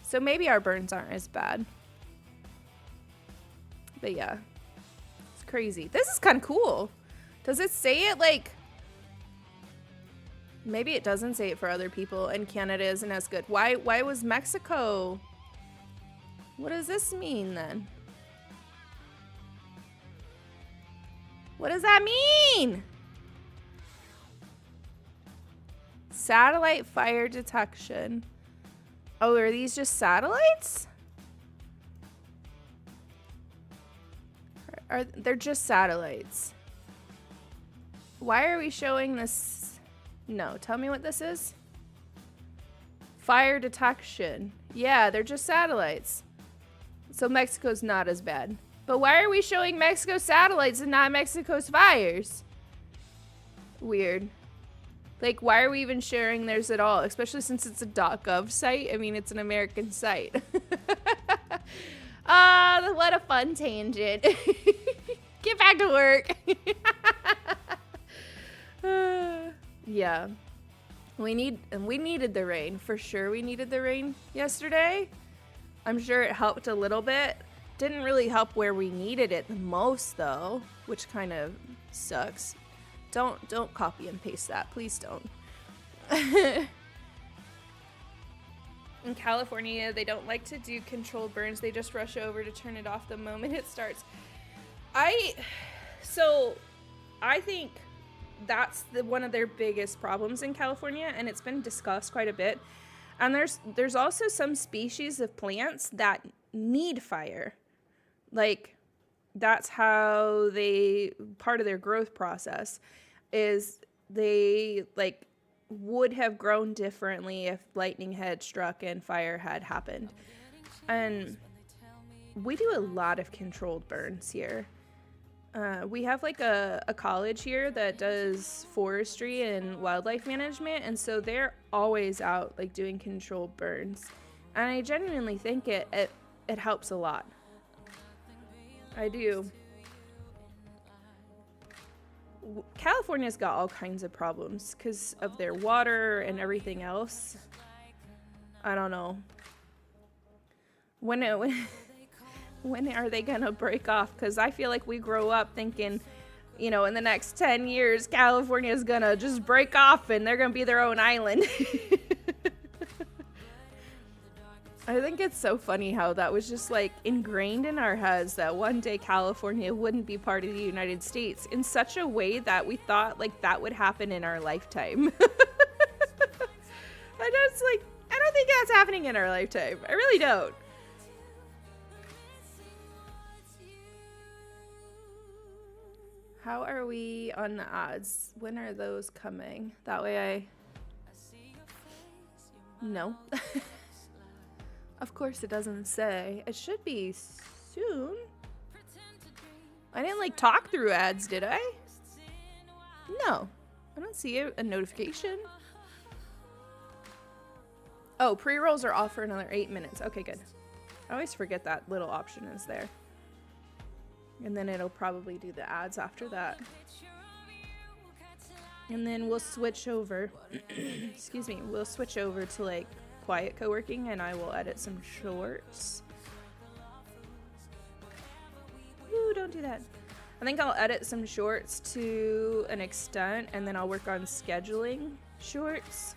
So maybe our burns aren't as bad. But yeah. It's crazy. This is kind of cool. Does it say it like... Maybe it doesn't say it for other people and Canada isn't as good. Why was Mexico? What does this mean then? What does that mean? Satellite fire detection. Oh, are these just satellites? They're just satellites. Why are we showing this? No, tell me what this is. Fire detection. Yeah, they're just satellites. So Mexico's not as bad. But why are we showing Mexico's satellites and not Mexico's fires? Weird. Like, why are we even sharing theirs at all? Especially since it's a .gov site. I mean, it's an American site. What a fun tangent. Get back to work. Yeah. We needed the rain. For sure we needed the rain yesterday. I'm sure it helped a little bit. Didn't really help where we needed it the most, though, which kind of sucks. Don't copy and paste that. Please don't. In California, they don't like to do controlled burns. They just rush over to turn it off the moment it starts. I think that's one of their biggest problems in California, and it's been discussed quite a bit. And there's also some species of plants that need fire. Like, that's how part of their growth process is they, like, would have grown differently if lightning had struck and fire had happened. And we do a lot of controlled burns here. We have, like, a college here that does forestry and wildlife management, and so they're always out, like, doing controlled burns. And I genuinely think it helps a lot. I do. California's got all kinds of problems because of their water and everything else. I don't know. When are they gonna break off? Because I feel like we grow up thinking, you know, in the next 10 years, California's gonna just break off and they're gonna be their own island. I think it's so funny how that was just, like, ingrained in our heads that one day California wouldn't be part of the United States in such a way that we thought, like, that would happen in our lifetime. I don't think that's happening in our lifetime. I really don't. How are we on the odds? When are those coming? That way No. Of course it doesn't say. It should be soon. I didn't, like, talk through ads, did I? No. I don't see a notification. Oh, pre-rolls are off for another 8 minutes. Okay, good. I always forget that little option is there. And then it'll probably do the ads after that. And then we'll switch over. Excuse me. We'll switch over to, like, quiet co-working, and I will edit some shorts. Ooh, don't do that. I think I'll edit some shorts to an extent, and then I'll work on scheduling shorts.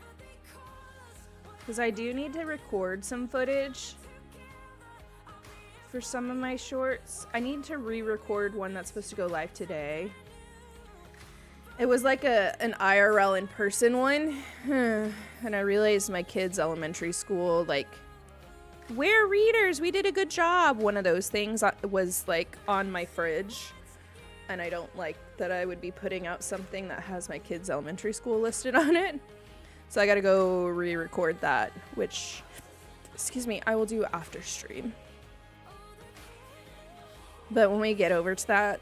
Because I do need to record some footage for some of my shorts. I need to re-record one that's supposed to go live today. It was like an IRL in-person one. And I realized my kids' elementary school, like, we're readers, we did a good job. One of those things was like on my fridge. And I don't like that I would be putting out something that has my kids' elementary school listed on it. So I gotta go re-record that, which, excuse me, I will do after stream. But when we get over to that,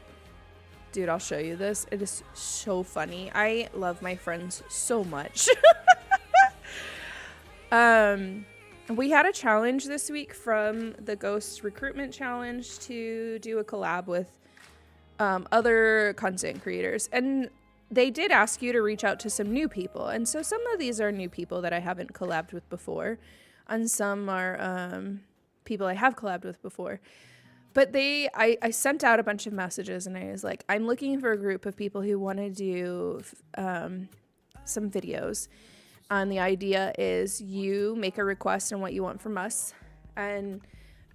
dude, I'll show you this. It is so funny. I love my friends so much. We had a challenge this week from the Ghost Recruitment Challenge to do a collab with other content creators. And they did ask you to reach out to some new people. And so some of these are new people that I haven't collabed with before. And some are people I have collabed with before. But I sent out a bunch of messages and I was like, I'm looking for a group of people who want to do some videos. And the idea is you make a request on what you want from us. And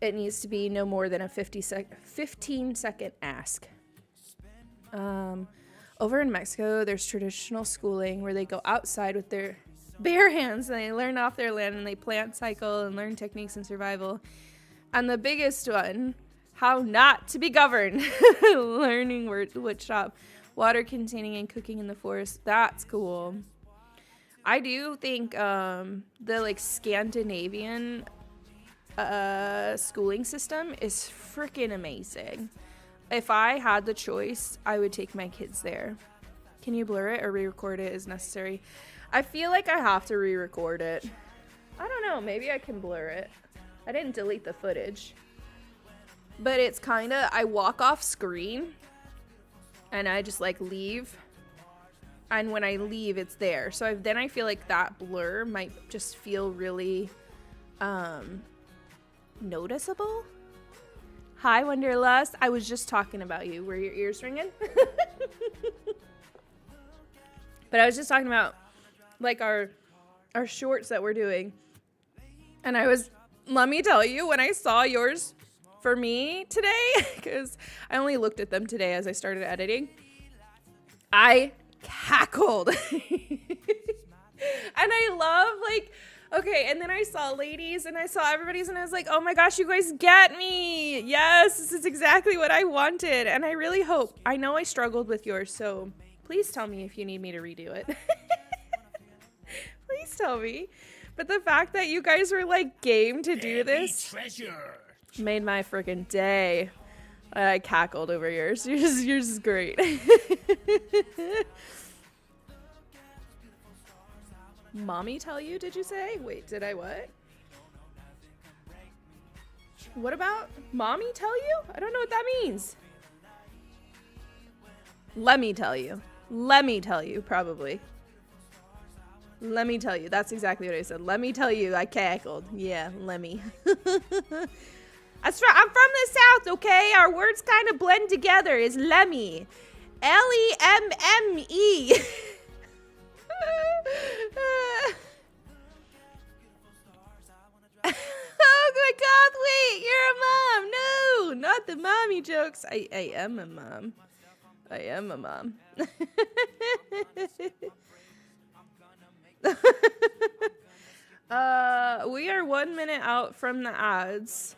it needs to be no more than a 15-second ask. Over in Mexico, there's traditional schooling where they go outside with their bare hands and they learn off their land and they plant, cycle, and learn techniques in survival. And the biggest one, how not to be governed. Learning wood shop, water containing and cooking in the forest. That's cool. I do think the like Scandinavian schooling system is freaking amazing. If I had the choice, I would take my kids there. Can you blur it or re-record it as necessary? I feel like I have to re-record it. I don't know. Maybe I can blur it. I didn't delete the footage. But it's kind of, I walk off screen and I just like leave. And when I leave, it's there. So then I feel like that blur might just feel really noticeable. Hi, Wonderlust. I was just talking about you. Were your ears ringing? But I was just talking about like our shorts that we're doing. And let me tell you, when I saw yours for me today, because I only looked at them today as I started editing, I cackled. And I love like, okay, and then I saw ladies and I saw everybody's and I was like, oh my gosh, you guys get me. Yes, this is exactly what I wanted. And I really hope, I know I struggled with yours, so please tell me if you need me to redo it. Please tell me. But the fact that you guys were like game to do this made my freaking day. I cackled over yours. Yours is great. Mommy tell you, did you say? Wait, did I what? What about mommy tell you? I don't know what that means. Let me tell you. Let me tell you, probably. Let me tell you. That's exactly what I said. Let me tell you, I cackled. Yeah, let me. I'm from the South, okay? Our words kind of blend together. Is Lemmy. L-E-M-M-E. Oh my God, wait, you're a mom. No, not the mommy jokes. I am a mom. I am a mom. We are 1 minute out from the ads.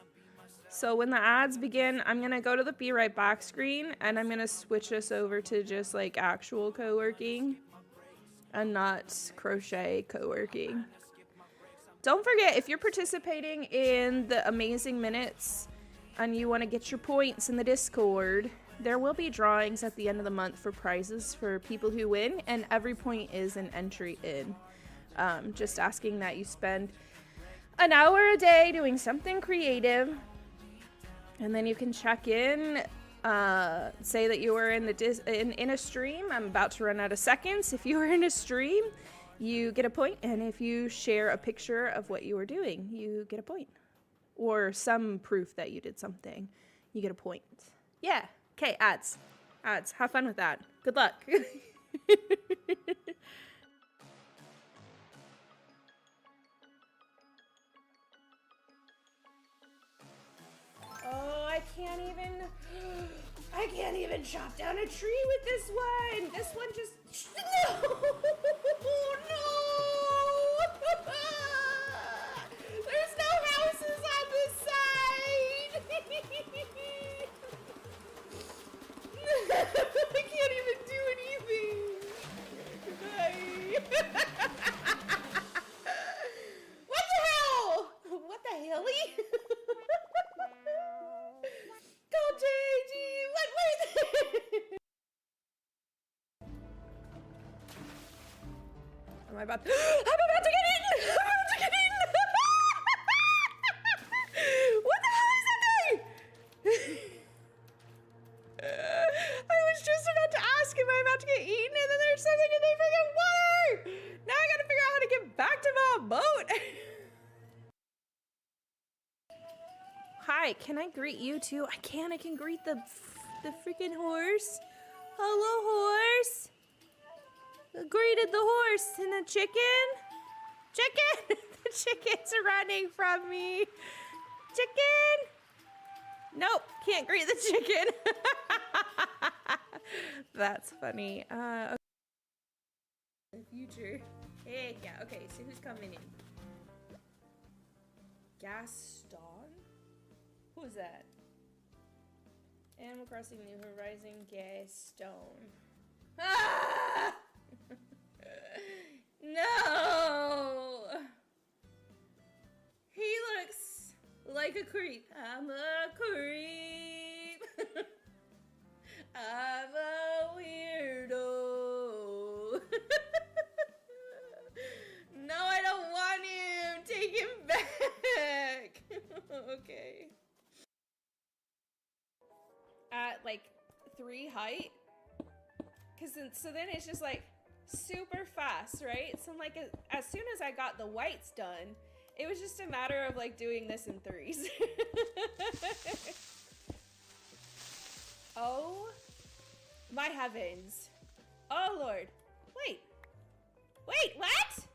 So when the ads begin, I'm going to go to the be right back screen and I'm going to switch us over to just like actual co-working and not crochet co-working. Don't forget, if you're participating in the aMAYzing minutes and you want to get your points in the Discord, there will be drawings at the end of the month for prizes for people who win, and every point is an entry in. Just asking that you spend an hour a day doing something creative, and then you can check in, say that you were in a stream. I'm about to run out of seconds. If you were in a stream, you get a point, and if you share a picture of what you were doing, you get a point. Or some proof that you did something, you get a point. Yeah. Okay, ads. Ads. Have fun with that. Good luck. Oh, I can't even chop down a tree with this one. This one just, no, no. There's no houses on this side. I can't even do anything. What the hell? What the helly? Don't change you. What was it? I'm about to get in. I'm about to get in. What the hell is that thing? I was just about to ask, am I about to get eaten? And then there's something in the freaking water. Now I gotta figure out how to get back to my boat. Hi, can I greet you too? I can greet the freaking horse. Hello, horse. I greeted the horse and the chicken. Chicken! The chicken's running from me. Chicken! Nope, can't greet the chicken. That's funny. Okay. The future. Hey, yeah, okay, so who's coming in? Gaston? Who is that? Animal Crossing New Horizon Gaston. Ah! No! He looks like a creep. I'm a creep. I'm a weirdo. No, I don't want him. Take him back. Okay. At like 3 height. So then it's just like super fast, right? So like as soon as I got the whites done, it was just a matter of like doing this in 3s. Oh my heavens. Oh Lord. Wait, what?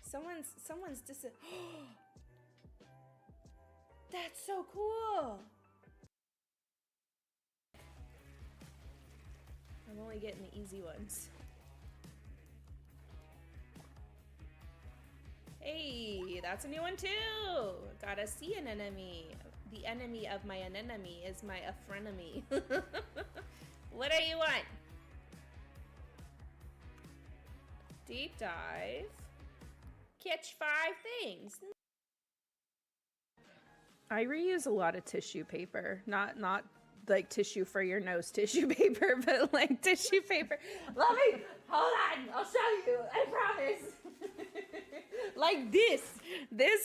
Someone's That's so cool. I'm only getting the easy ones. Hey, that's a new one too. Gotta see an enemy. The enemy of my anemone is my frenemy. What do you want? Deep dive. Catch 5 things. I reuse a lot of tissue paper. Not like tissue for your nose tissue paper, but like tissue paper. Let me, hold on, I'll show you, I promise. Like this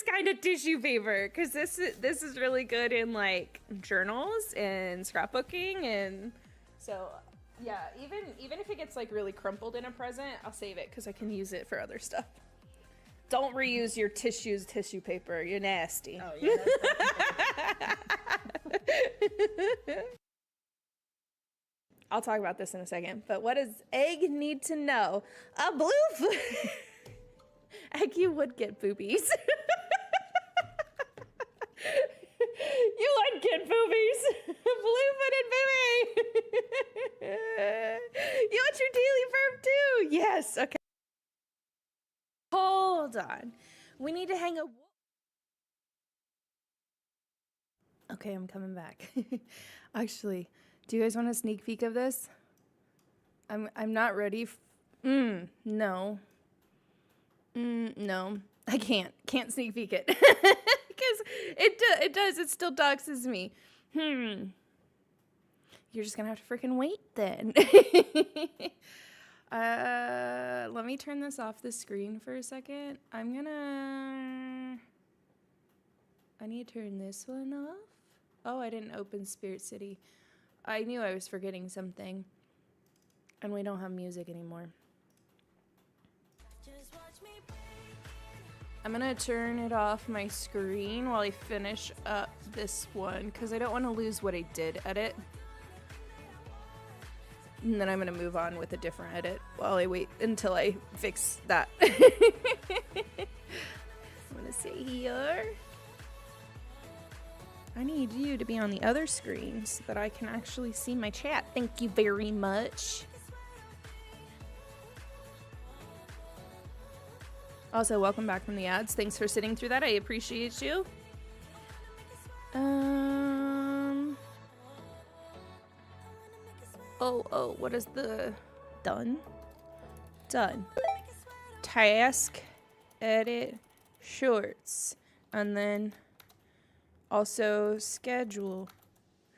kind of tissue paper, because this is really good in like journals and scrapbooking, and so yeah, even if it gets like really crumpled in a present, I'll save it because I can use it for other stuff. Don't reuse your tissue paper. You're nasty. Oh yeah. I'll talk about this in a second, but what does Egg need to know? A blue Egg, you would get boobies. You would get boobies. Blue-footed booby. You want your daily verb too? Yes, okay. Hold on. We need to hang a... Okay, I'm coming back. Actually, do you guys want a sneak peek of this? I'm not ready. No. No. I can't sneak peek it. Because it still doxes me. You're just gonna have to freaking wait then. Let me turn this off the screen for a second. I need to turn this one off. Oh, I didn't open Spirit City. I knew I was forgetting something. And we don't have music anymore. I'm gonna turn it off my screen while I finish up this one, because I don't want to lose what I did edit. And then I'm gonna move on with a different edit while I wait until I fix that. I'm gonna say here. I need you to be on the other screen so that I can actually see my chat. Thank you very much. Also, welcome back from the ads. Thanks for sitting through that. I appreciate you. Oh, what is the done? Done. Task, edit, shorts, and then also schedule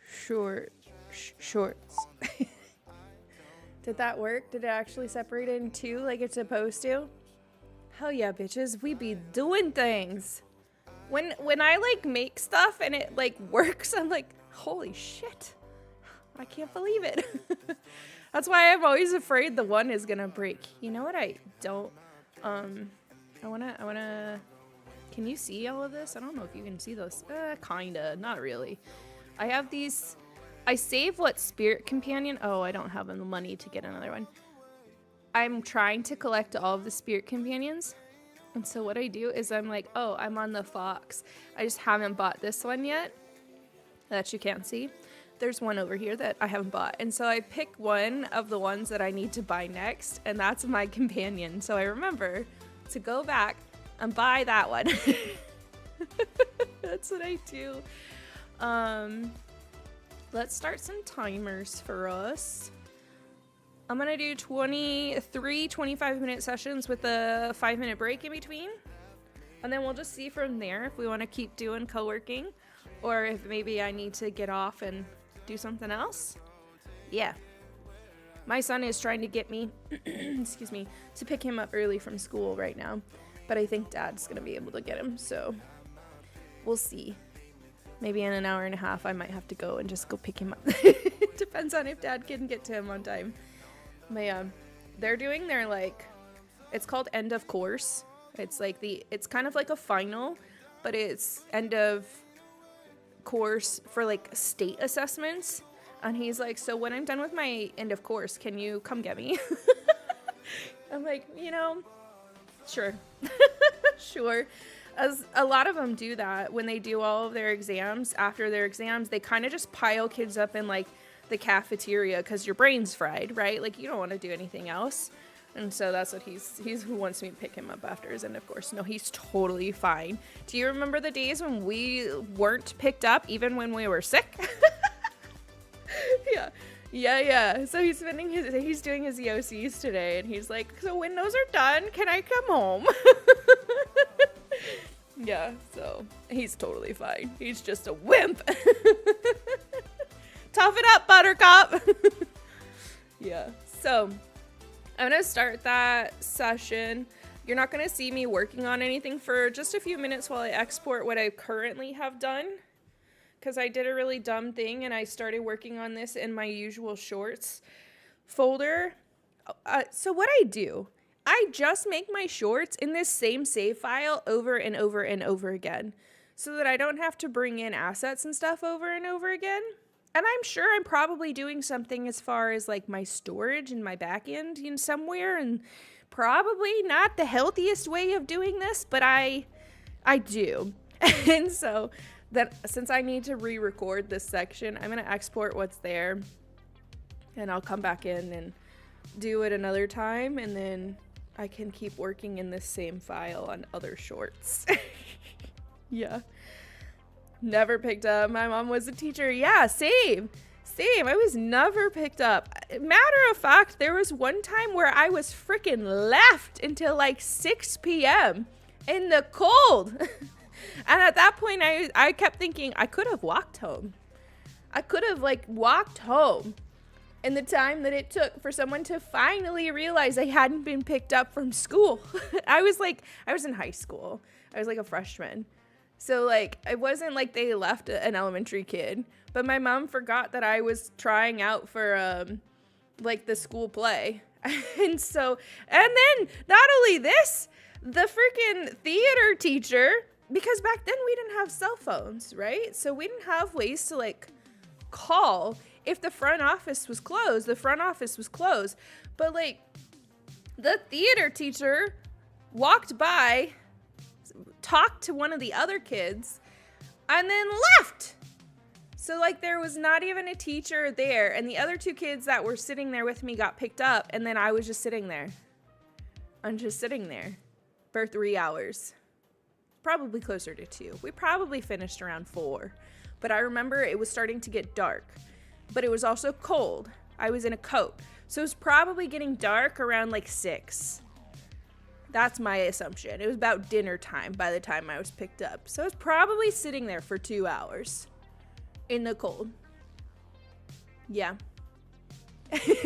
shorts. Did that work? Did it actually separate it in two like it's supposed to? Hell yeah, bitches. We be doing things. When I like make stuff and it like works, I'm like, holy shit. I can't believe it. That's why I'm always afraid the one is gonna break. You know what I don't I wanna can you see all of this? I don't know if you can see those. Kinda, not really. I have these, I save what spirit companion. Oh, I don't have the money to get another one. I'm trying to collect all of the spirit companions. And so what I do is I'm like, oh, I'm on the fox. I just haven't bought this one yet that you can't see. There's one over here that I haven't bought. And so I pick one of the ones that I need to buy next, and that's my companion. So I remember to go back and buy that one. That's what I do. Let's start some timers for us. I'm gonna do 23 25-minute sessions with a 5-minute break in between. And then we'll just see from there if we want to keep doing co-working or if maybe I need to get off and do something else. Yeah. My son is trying to get me, excuse me, to pick him up early from school right now. But I think Dad's going to be able to get him, so we'll see. Maybe in an hour and a half I might have to go and just go pick him up. Depends on if Dad can get to him on time. But yeah, they're doing their like, it's called end of course. It's like it's kind of like a final, but it's end of course for like state assessments. And he's like, so when I'm done with my end of course, can you come get me? I'm like, you know, sure. Sure. As a lot of them do that when they do all of their exams. After their exams, they kind of just pile kids up in like the cafeteria because your brain's fried, right? Like you don't want to do anything else. And so that's what he's who wants me to pick him up after his end of course. No, he's totally fine. Do you remember the days when we weren't picked up even when we were sick? Yeah. So he's doing his EOCs today, and he's like, so when those are done, can I come home? Yeah, so he's totally fine. He's just a wimp. Tough it up, Buttercup. Yeah, so I'm gonna start that session. You're not gonna see me working on anything for just a few minutes while I export what I currently have done, because I did a really dumb thing and I started working on this in my usual shorts folder. So what I do, I just make my shorts in this same save file over and over and over again so that I don't have to bring in assets and stuff over and over again. And I'm sure I'm probably doing something as far as like my storage and my back end in somewhere, and probably not the healthiest way of doing this, but I do. And so that since I need to re-record this section, I'm going to export what's there and I'll come back in and do it another time, and then I can keep working in this same file on other shorts. Yeah. Never picked up. My mom was a teacher. Yeah, same. I was never picked up. Matter of fact, there was one time where I was freaking left until like 6 p.m. in the cold. And at that point, I kept thinking I could have walked home. I could have like walked home in the time that it took for someone to finally realize I hadn't been picked up from school. I was in high school. I was like a freshman. So, like, it wasn't like they left an elementary kid. But my mom forgot that I was trying out for, like, the school play. And then, not only this, the freaking theater teacher, because back then we didn't have cell phones, right? So we didn't have ways to, like, call if the front office was closed. The front office was closed. But, like, the theater teacher walked by, talked to one of the other kids, and then left. So, like, there was not even a teacher there, and the other 2 kids that were sitting there with me got picked up, and then I was just sitting there. I'm just sitting there for 3 hours. Probably closer to 2. We probably finished around 4. But I remember it was starting to get dark. But it was also cold. I was in a coat. So it was probably getting dark around like 6. That's my assumption. It was about dinner time by the time I was picked up. So I was probably sitting there for 2 hours in the cold. Yeah. Traumatized.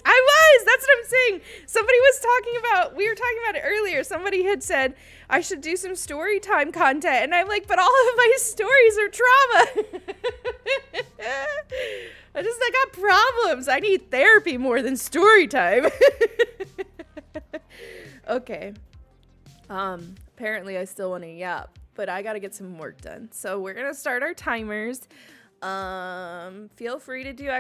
I was. That's what I'm saying. Somebody was talking about, we were talking about it earlier. Somebody had said I should do some story time content. And I'm like, but all of my stories are trauma. I got problems. I need therapy more than story time. Okay. Apparently I still want to yap, but I got to get some work done. So we're going to start our timers. Feel free to do !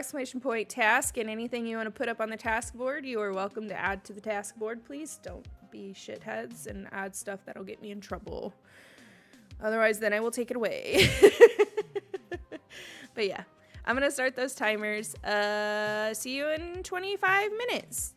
task and anything you want to put up on the task board. You are welcome to add to the task board, please. Don't be shitheads and add stuff that'll get me in trouble. Otherwise, then I will take it away. But yeah, I'm going to start those timers. See you in 25 minutes.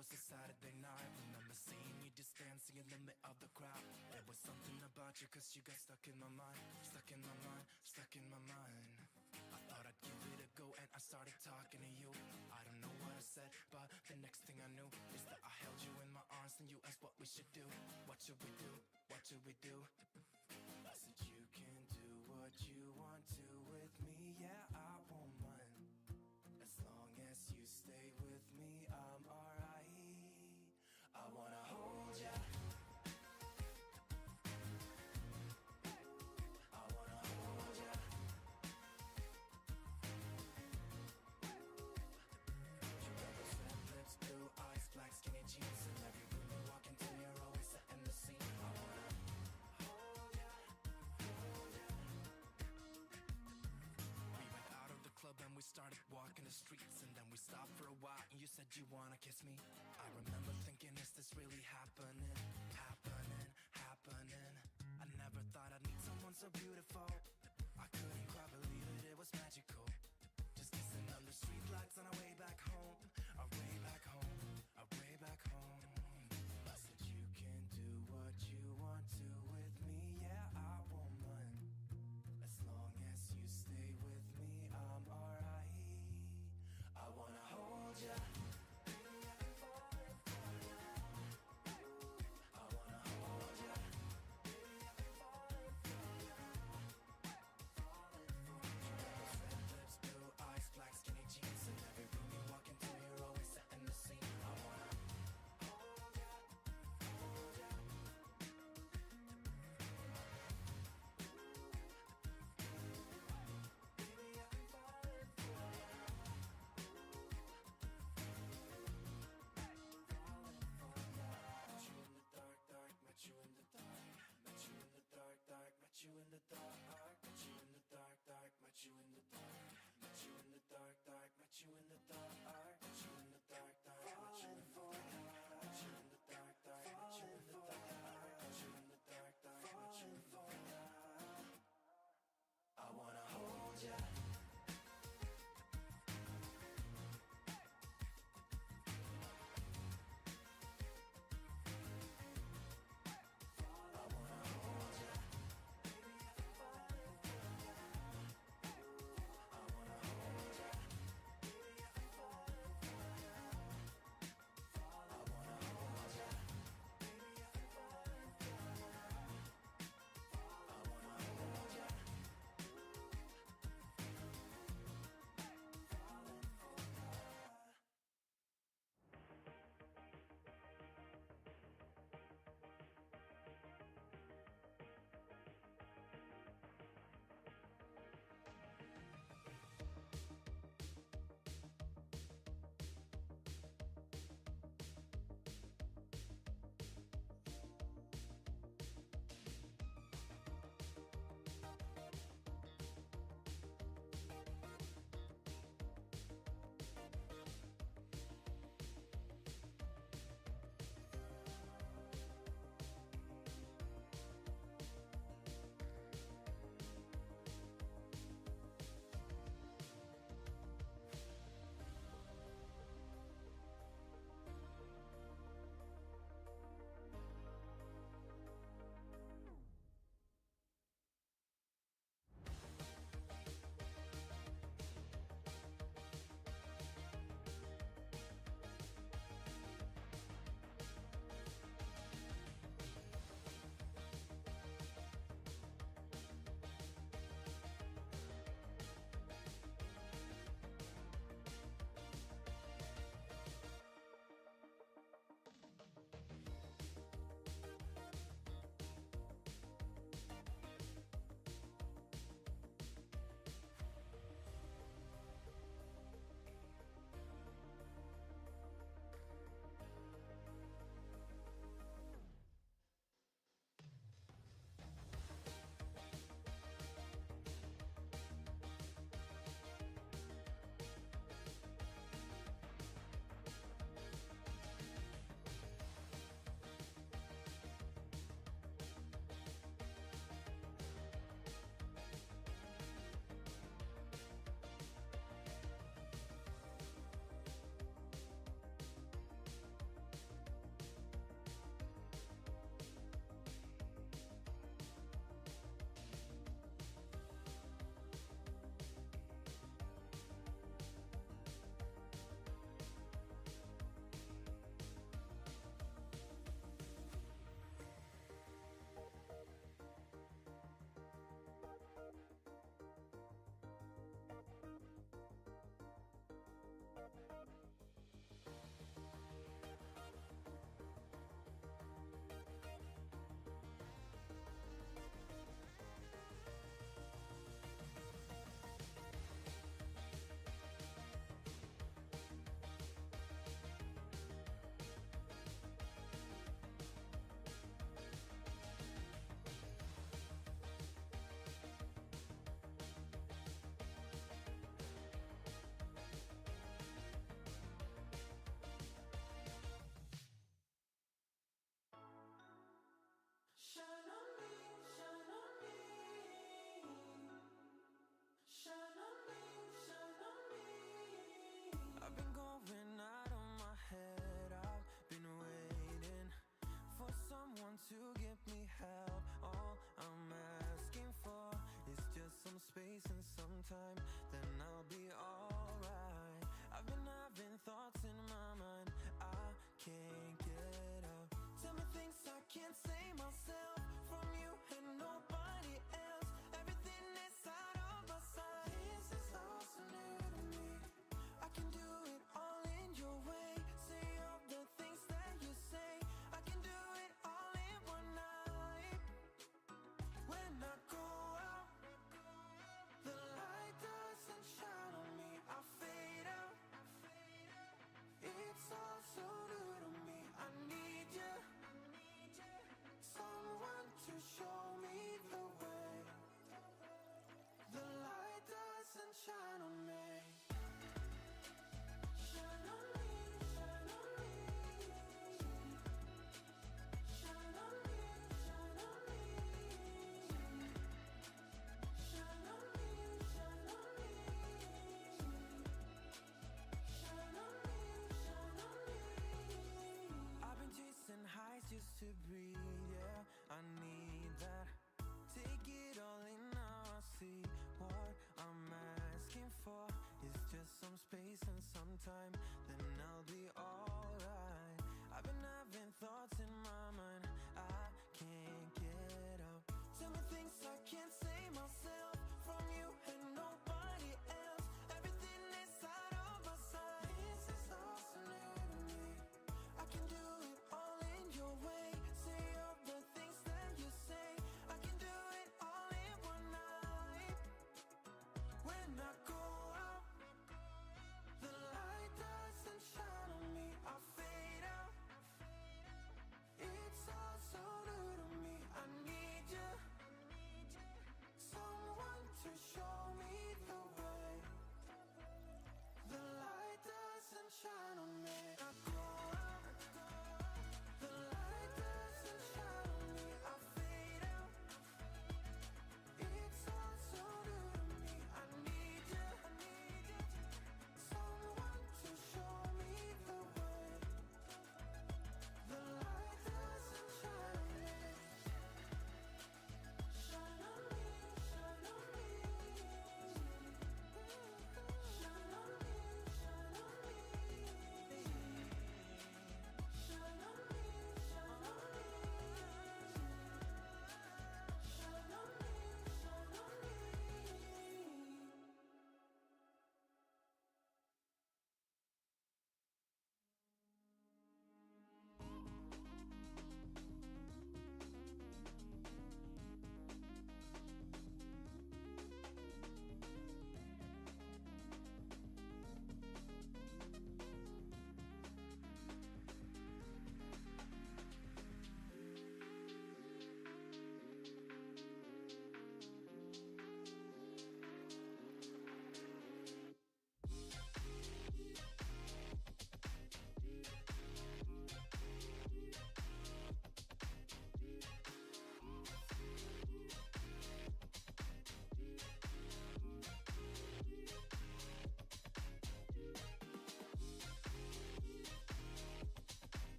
was a Saturday night. Remember seeing you just dancing in the middle of the crowd. There was something about you, cause you got stuck in my mind. Stuck in my mind, stuck in my mind. I thought I'd give it a go and I started talking to you. I don't know what I said, but the next thing I knew is that I held you in my arms and you asked what we should do. What should we do? What should we do? I said you can do what you want to with me. Yeah, I won't mind. As long as you stay with me, I'm alright. I wanna hold ya. I wanna hold ya. You got those red lips, blue eyes, black skinny jeans. In every room you walk into, you're always setting the scene. I wanna hold ya, hold ya. We went out of the club and we started walking the streets. And then we stopped for a while and you said you wanna kiss me. I remember thinking, is this really happening? Happening, happening. I never thought I'd meet someone so beautiful. I couldn't quite believe it, it was magical. Just kissing under street lights on our way back home. Our way back home, our way back home. I said you can do what you want to with me. Yeah, I won't mind. As long as you stay with me, I'm alright. I wanna hold ya. I wanna hold ya. You got those red lips, blue eyes, black skinny jeans. In every room you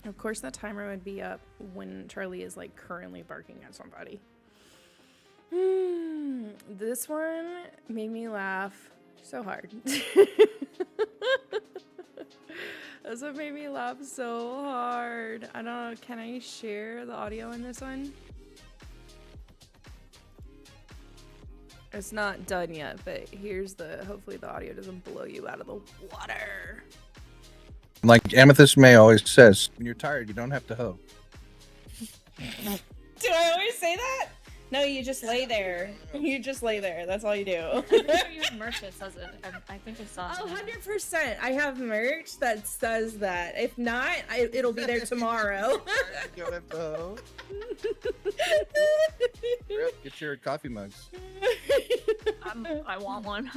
Of course, the timer would be up when Charlie is like currently barking at somebody. This one made me laugh so hard. This one made me laugh so hard. I don't know. Can I share the audio in this one? It's not done yet, but here's hopefully the audio doesn't blow you out of the water. Like aMEYzing always says, when you're tired, you don't have to hoe. Do I always say that? No, you just lay there. You just lay there. That's all you do. I'm pretty sure you have merch that says it. I think I saw it. Oh, 100%. I have merch that says that. If not, it'll be there tomorrow. You don't have to hoe. Get your coffee mugs. I want one.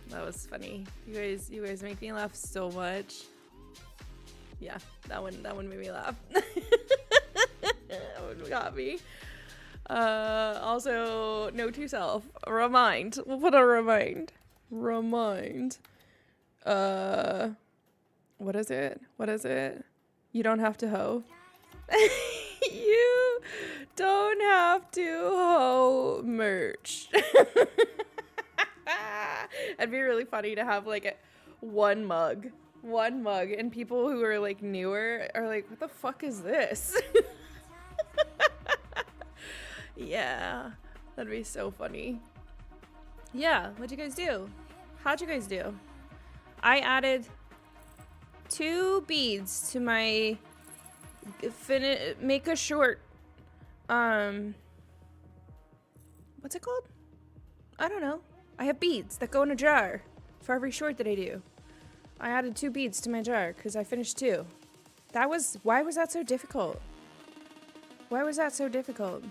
That was funny. You guys make me laugh so much. Yeah, that one made me laugh. That one got me. Also, note to self. Remind. We'll put a remind. Remind. What is it? What is it? You don't have to hoe. You don't have to hoe merch. It'd be really funny to have like one mug, and people who are like newer are like, what the fuck is this? Yeah, that'd be so funny. Yeah, what'd you guys do? How'd you guys do? I added 2 beads to my make a short, what's it called? I don't know. I have beads that go in a jar for every short that I do. I added 2 beads to my jar because I finished 2. Why was that so difficult? Why was that so difficult?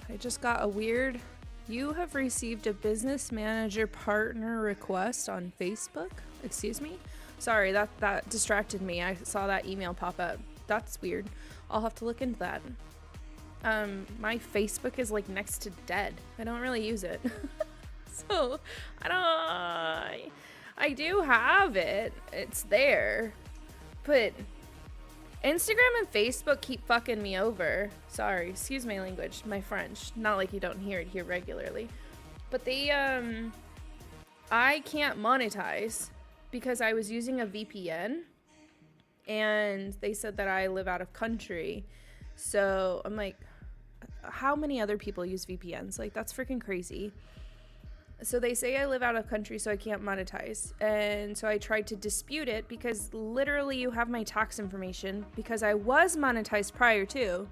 I just got a weird, you have received a business manager partner request on Facebook. Excuse me? Sorry, that distracted me. I saw that email pop up. That's weird. I'll have to look into that. My Facebook is like next to dead. I don't really use it. So, I do have it. It's there. But Instagram and Facebook keep fucking me over. Sorry, excuse my language, my French. Not like you don't hear it here regularly. But I can't monetize because I was using a VPN and they said that I live out of country. So I'm like, how many other people use VPNs? Like, that's freaking crazy. So they say I live out of country, so I can't monetize. And so I tried to dispute it because literally you have my tax information because I was monetized prior to.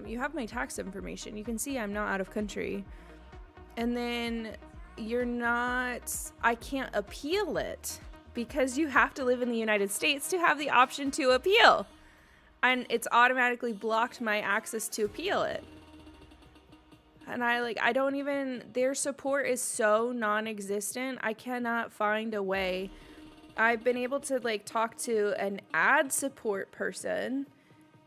You have my tax information. You can see I'm not out of country. And then I can't appeal it because you have to live in the United States to have the option to appeal. And it's automatically blocked my access to appeal it. And their support is so non-existent. I cannot find a way. I've been able to talk to an ad support person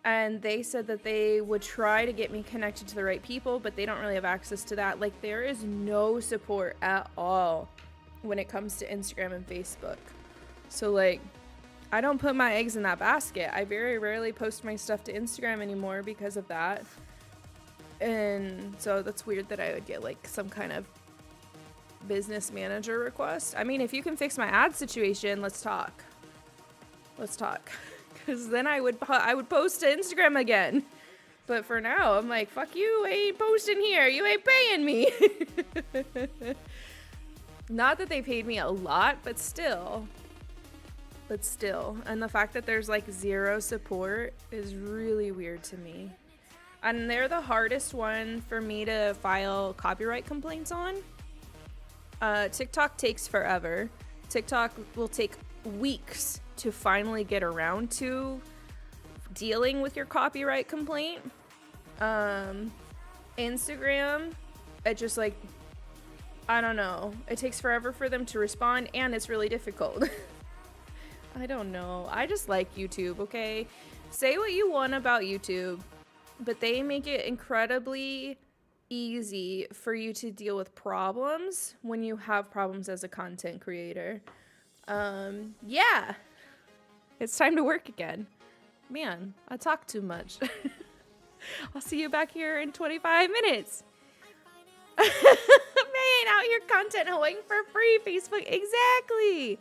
and they said that they would try to get me connected to the right people, but they don't really have access to that. There is no support at all when it comes to Instagram and Facebook. So I don't put my eggs in that basket. I very rarely post my stuff to Instagram anymore because of that. And so that's weird that I would get some kind of business manager request. I mean, if you can fix my ad situation, let's talk. Because then I would post to Instagram again. But for now, I'm like, fuck you, I ain't posting here. You ain't paying me. Not that they paid me a lot, but still. And the fact that there's zero support is really weird to me. And they're the hardest one for me to file copyright complaints on. TikTok takes forever. TikTok will take weeks to finally get around to dealing with your copyright complaint. Instagram, it just I don't know. It takes forever for them to respond and it's really difficult. I don't know. I just like YouTube, okay? Say what you want about YouTube, but they make it incredibly easy for you to deal with problems when you have problems as a content creator. Yeah. It's time to work again. Man, I talk too much. I'll see you back here in 25 minutes. May ain't out here content hoeing for free, Facebook. Exactly.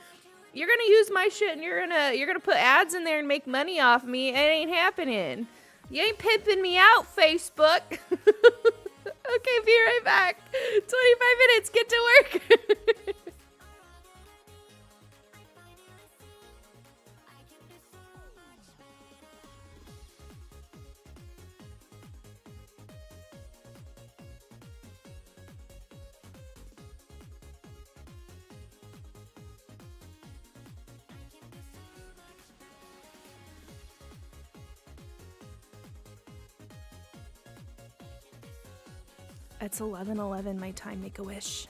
You're gonna use my shit and you're gonna put ads in there and make money off me. It ain't happening. You ain't pimping me out, Facebook. Okay, be right back. 25 minutes. Get to work. It's 11:11 my time. Make a wish.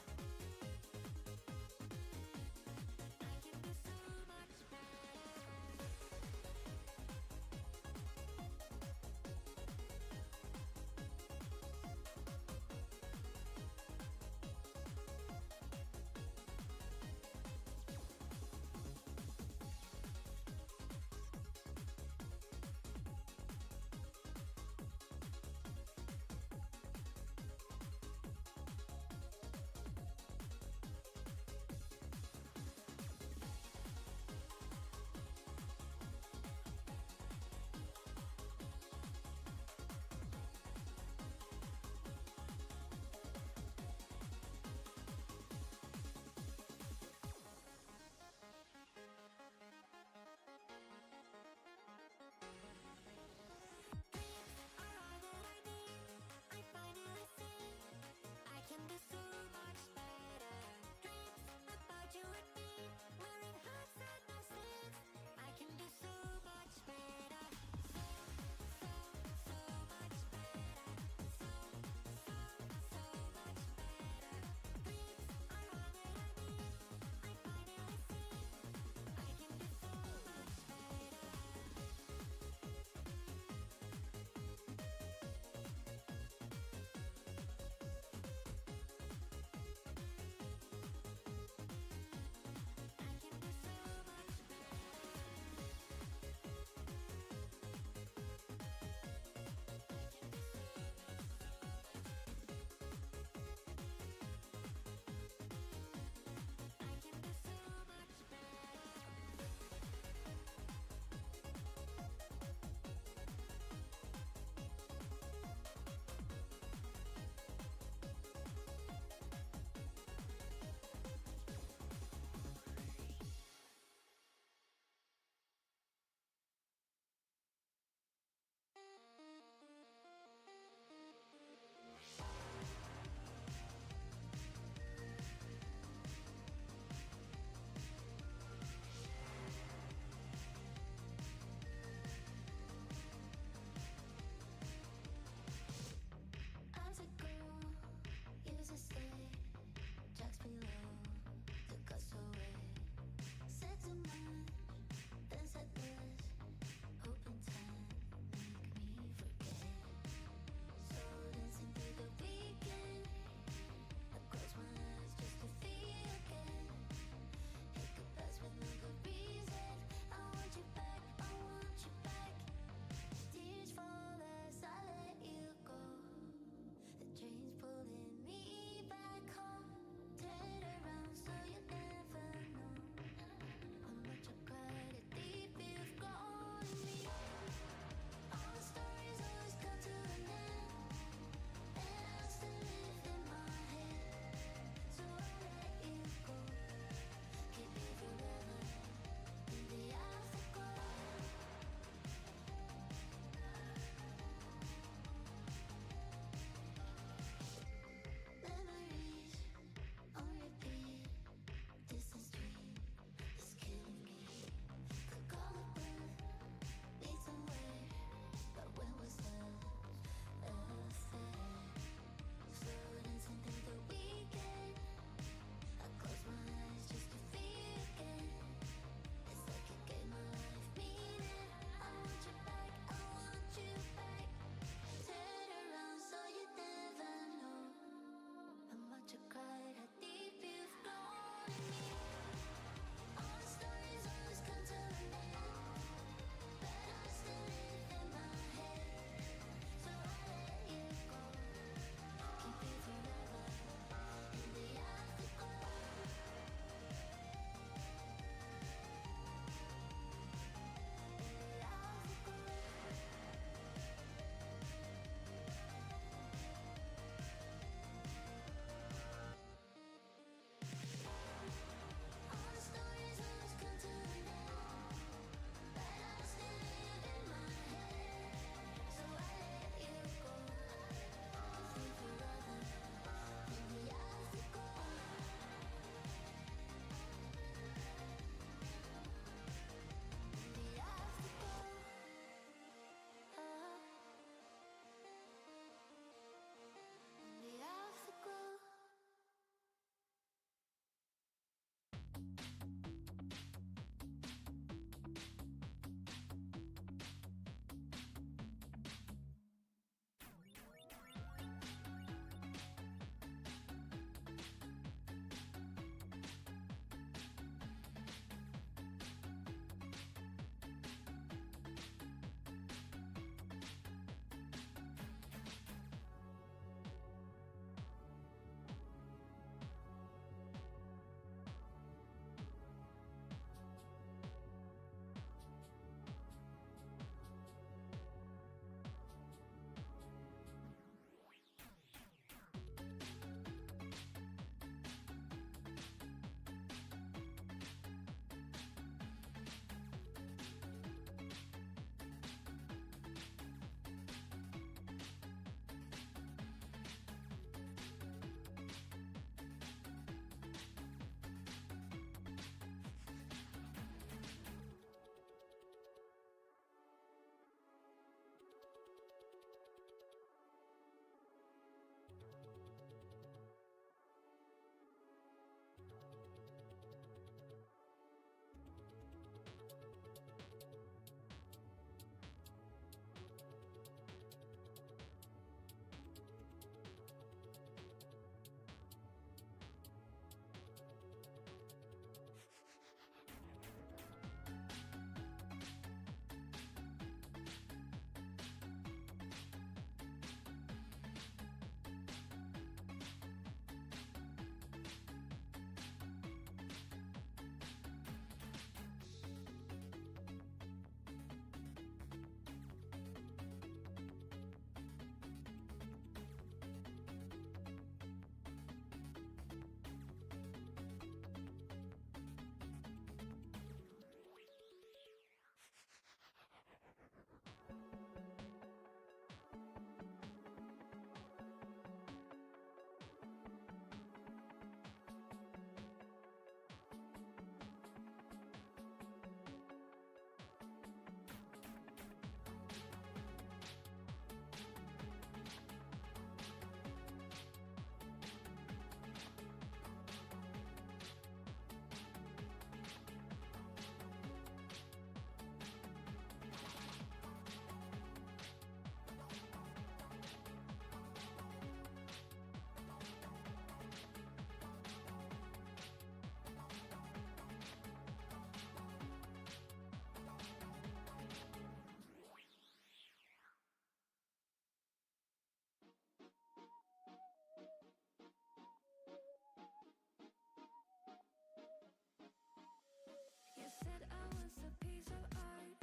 piece of art.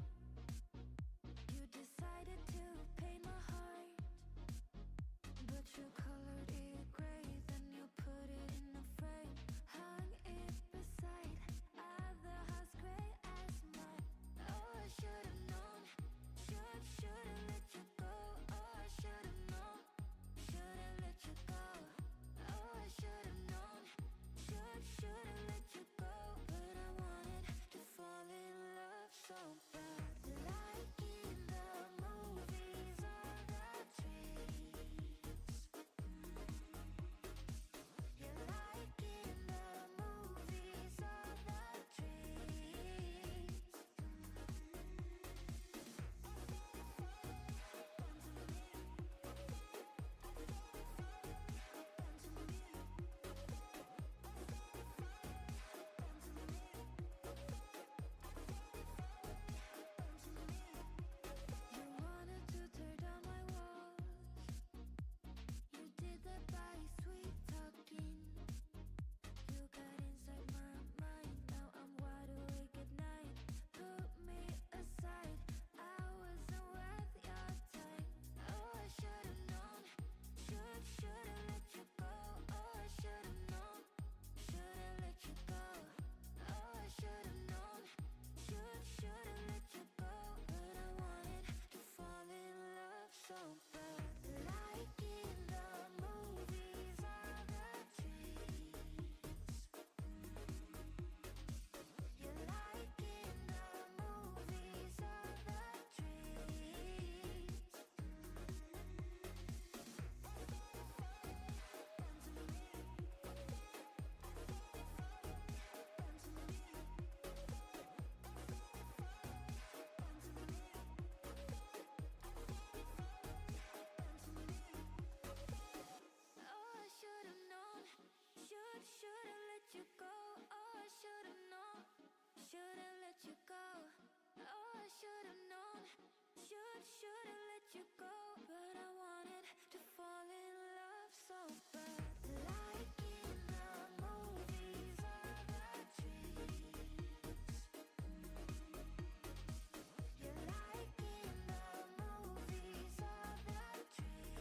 You decided to paint my heart, but you colored it gray, then you put it in a frame, hung it beside other house gray as mine. Oh, I should've known, should've let you go. Oh, I should've known, should've let you go. Oh, I should've known, should've let you go. But I wanted to fall in love so bad, like in the movies or the trees. You're like in the movies or the trees. You wanted to tear down my walls. You did that by sweet talking. You got inside my mind. Now I'm wide awake at night. Put me aside. I wasn't worth your time. Oh, I should've known. Should've let you go. Oh, I should've known. Should've let you go. Oh, I should've known. Should've let you go. But I wanted to fall in love so bad, like in the movies or the trees. You're like in the movies or the trees. Oh, I should've known, should've let you go. Oh, I should've known, should've let you go. Oh, I should've known, should've let you go. But I wanted to fall in love so bad, like in the movies or the trees. You're like in the movies or the trees.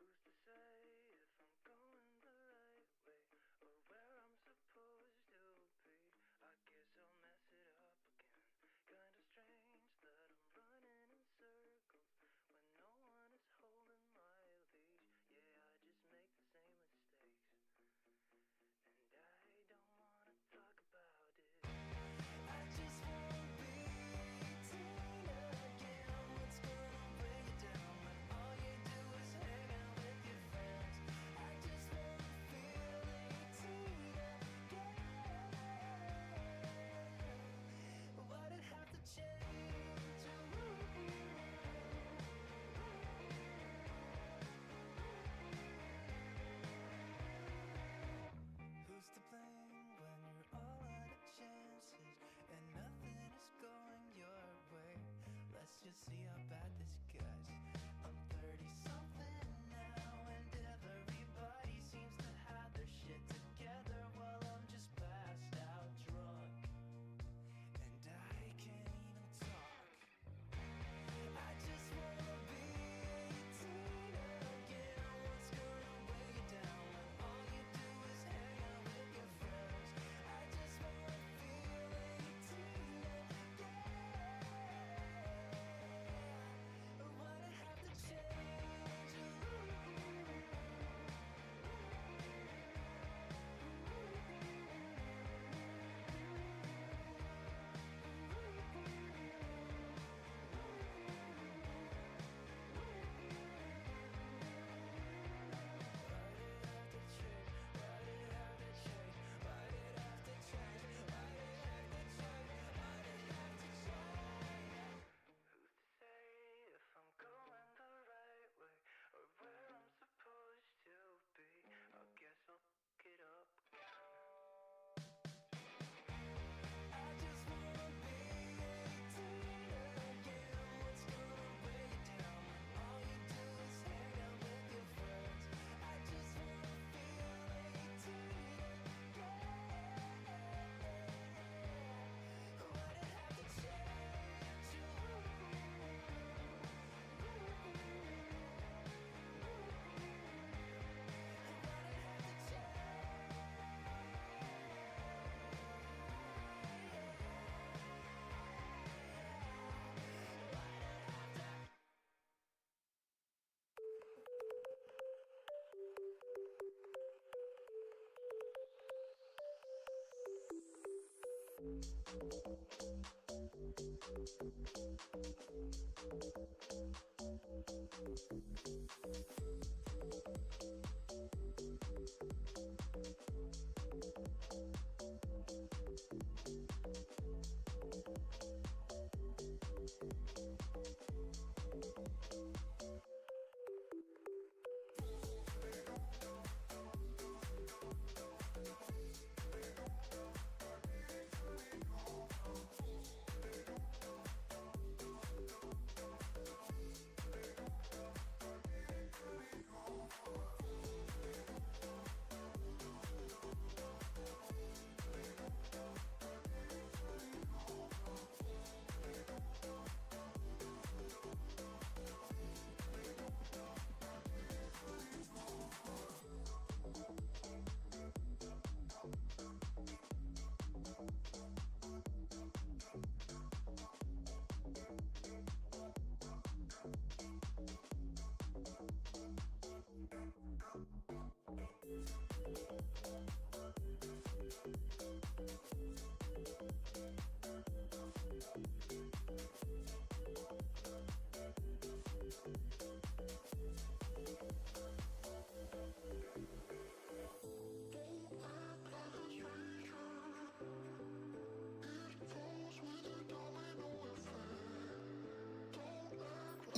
Who's to say if I'm going the right way or where I'm supposed to be? I guess I'll mess it up again. Kinda strange that I'm running in circles when no one is holding my leash. Yeah, I just make the same mistakes, and I don't wanna talk about it. I just wanna be 18 again. What's gonna bring it down when all you do is hang out with your friends? I just wanna feel 18 again. Why'd it have to change? Who's to blame when you're all out of chances and nothing is going your way? Let's just see how bad this gets. I'm 30 something now and everybody seems to have their shit together while I'm just passed out drunk and I can't even talk. I just wanna be 18 again. What's gonna weigh you down when all you do is hang out with your friends? I just wanna feel 18 again. Why'd it have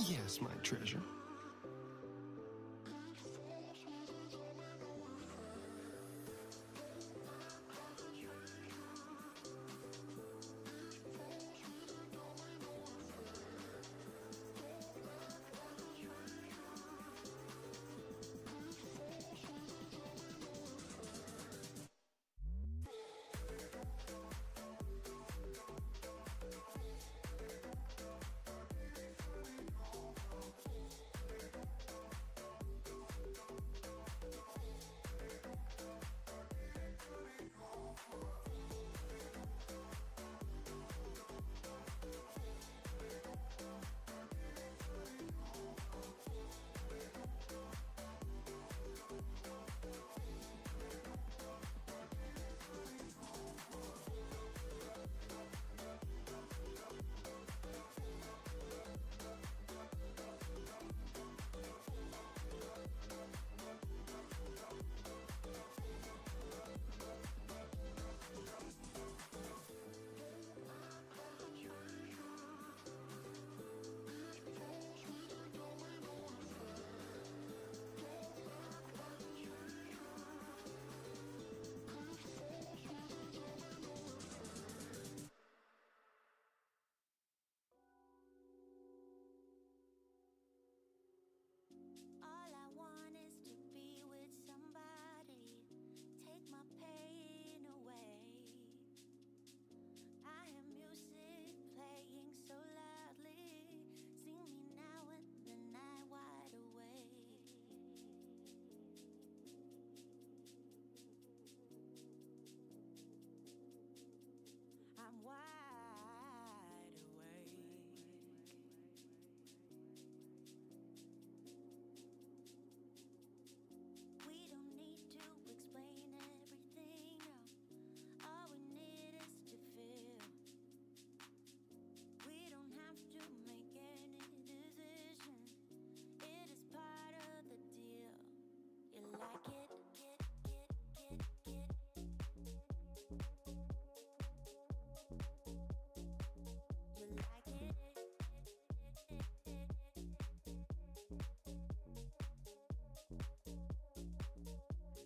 Yes, my treasure. All I want is to be with somebody, take my pain away. I hear music playing so loudly, sing me now in the night wide awake. I'm wide awake. We don't need to explain everything, no. All we need is to feel. We don't have to make any decisions. It is part of the deal. You like it? You like it?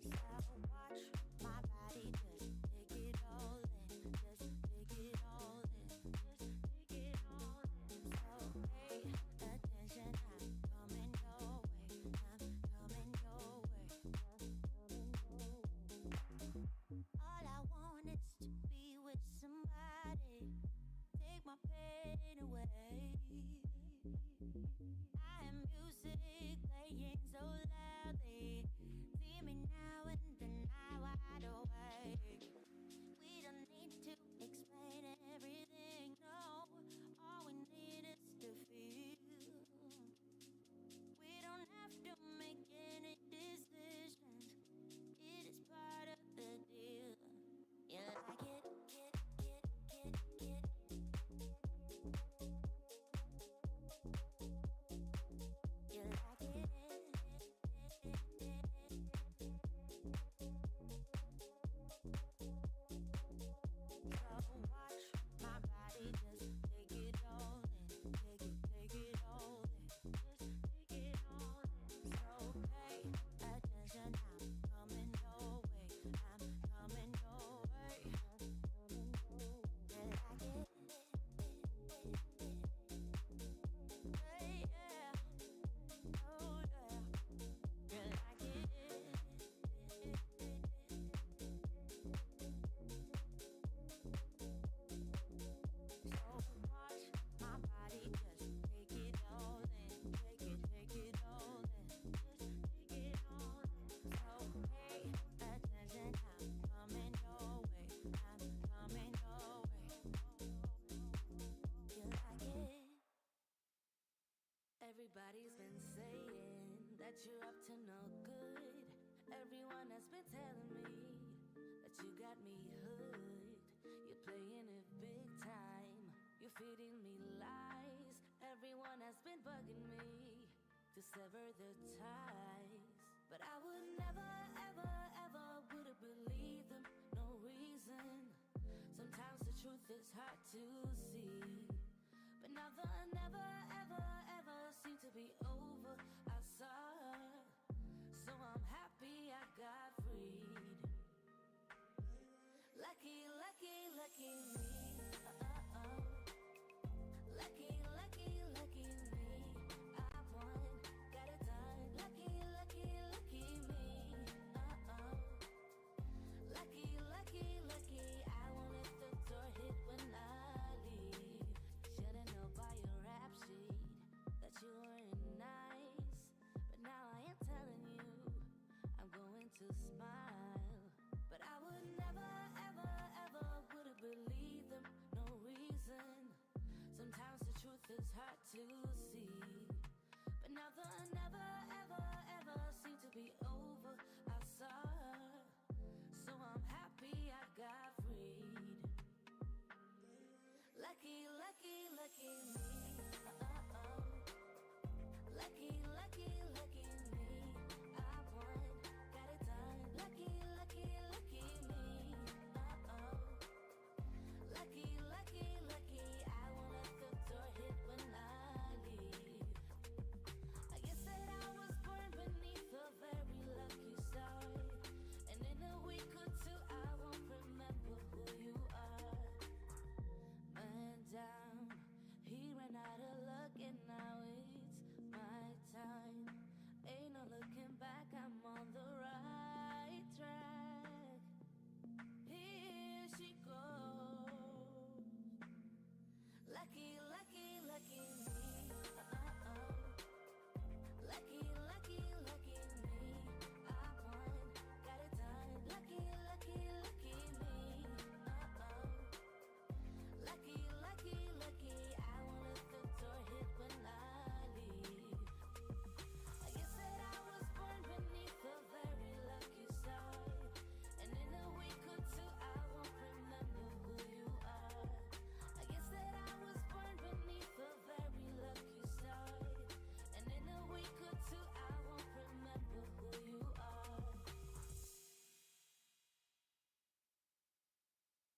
So watch my body just take it all in, just take it all in, just take it all in. So pay attention, I'm coming your way, I'm coming your way, I'm coming your way. All I want is to be with somebody, take my pain away. I am music playing so loudly, see me now in the night wide awake. We don't need to explain everything, no. All we need is to feel. We don't have to make any decisions. It is part of the deal. You like it? Everybody's been saying that you're up to no good. Everyone has been telling me that you got me hooked. You're playing it big time. You're feeding me lies. Everyone has been bugging me to sever the ties. But I would never, ever, ever would have believed them. No reason. Sometimes the truth is hard to see. But now the never, ever, ever seem to be over. I saw her, so I'm happy I got freed. Lucky, lucky, lucky me. Lucky, lucky, lucky me. I won, got it done. Lucky, lucky, lucky me. Lucky, lucky, lucky. I won't let the door hit when I leave. Should've known by your rap sheet that you weren't nice. But now I am telling you, I'm going to smile. But I would never, ever, ever would have believed them. No reason. Sometimes the truth is hard to see. But now the never, ever, ever seem to be over. I saw her, so I'm happy I got freed. Lucky, lucky, lucky me. Lucky, lucky, lucky me. I won, got it done. Lucky, lucky, lucky me. Lucky, lucky, lucky. I won't let the door hit when I leave. I guess that I was born beneath a very lucky star. And in a week or two I won't remember who you are. Man down, he ran out of luck and now it's my time. Ain't no looking back, I'm on the right track. Here she goes. Lucky, lucky, lucky me. Lucky, lucky, lucky me. I won, got it done. Lucky, lucky, lucky me. Lucky, lucky, lucky. I won't let the door hit when I leave. I guess that I was born beneath a very lucky star. And in a week or two I won't remember who you are. I guess that I was born beneath a very lucky star. And in a week or two I won't remember who you are.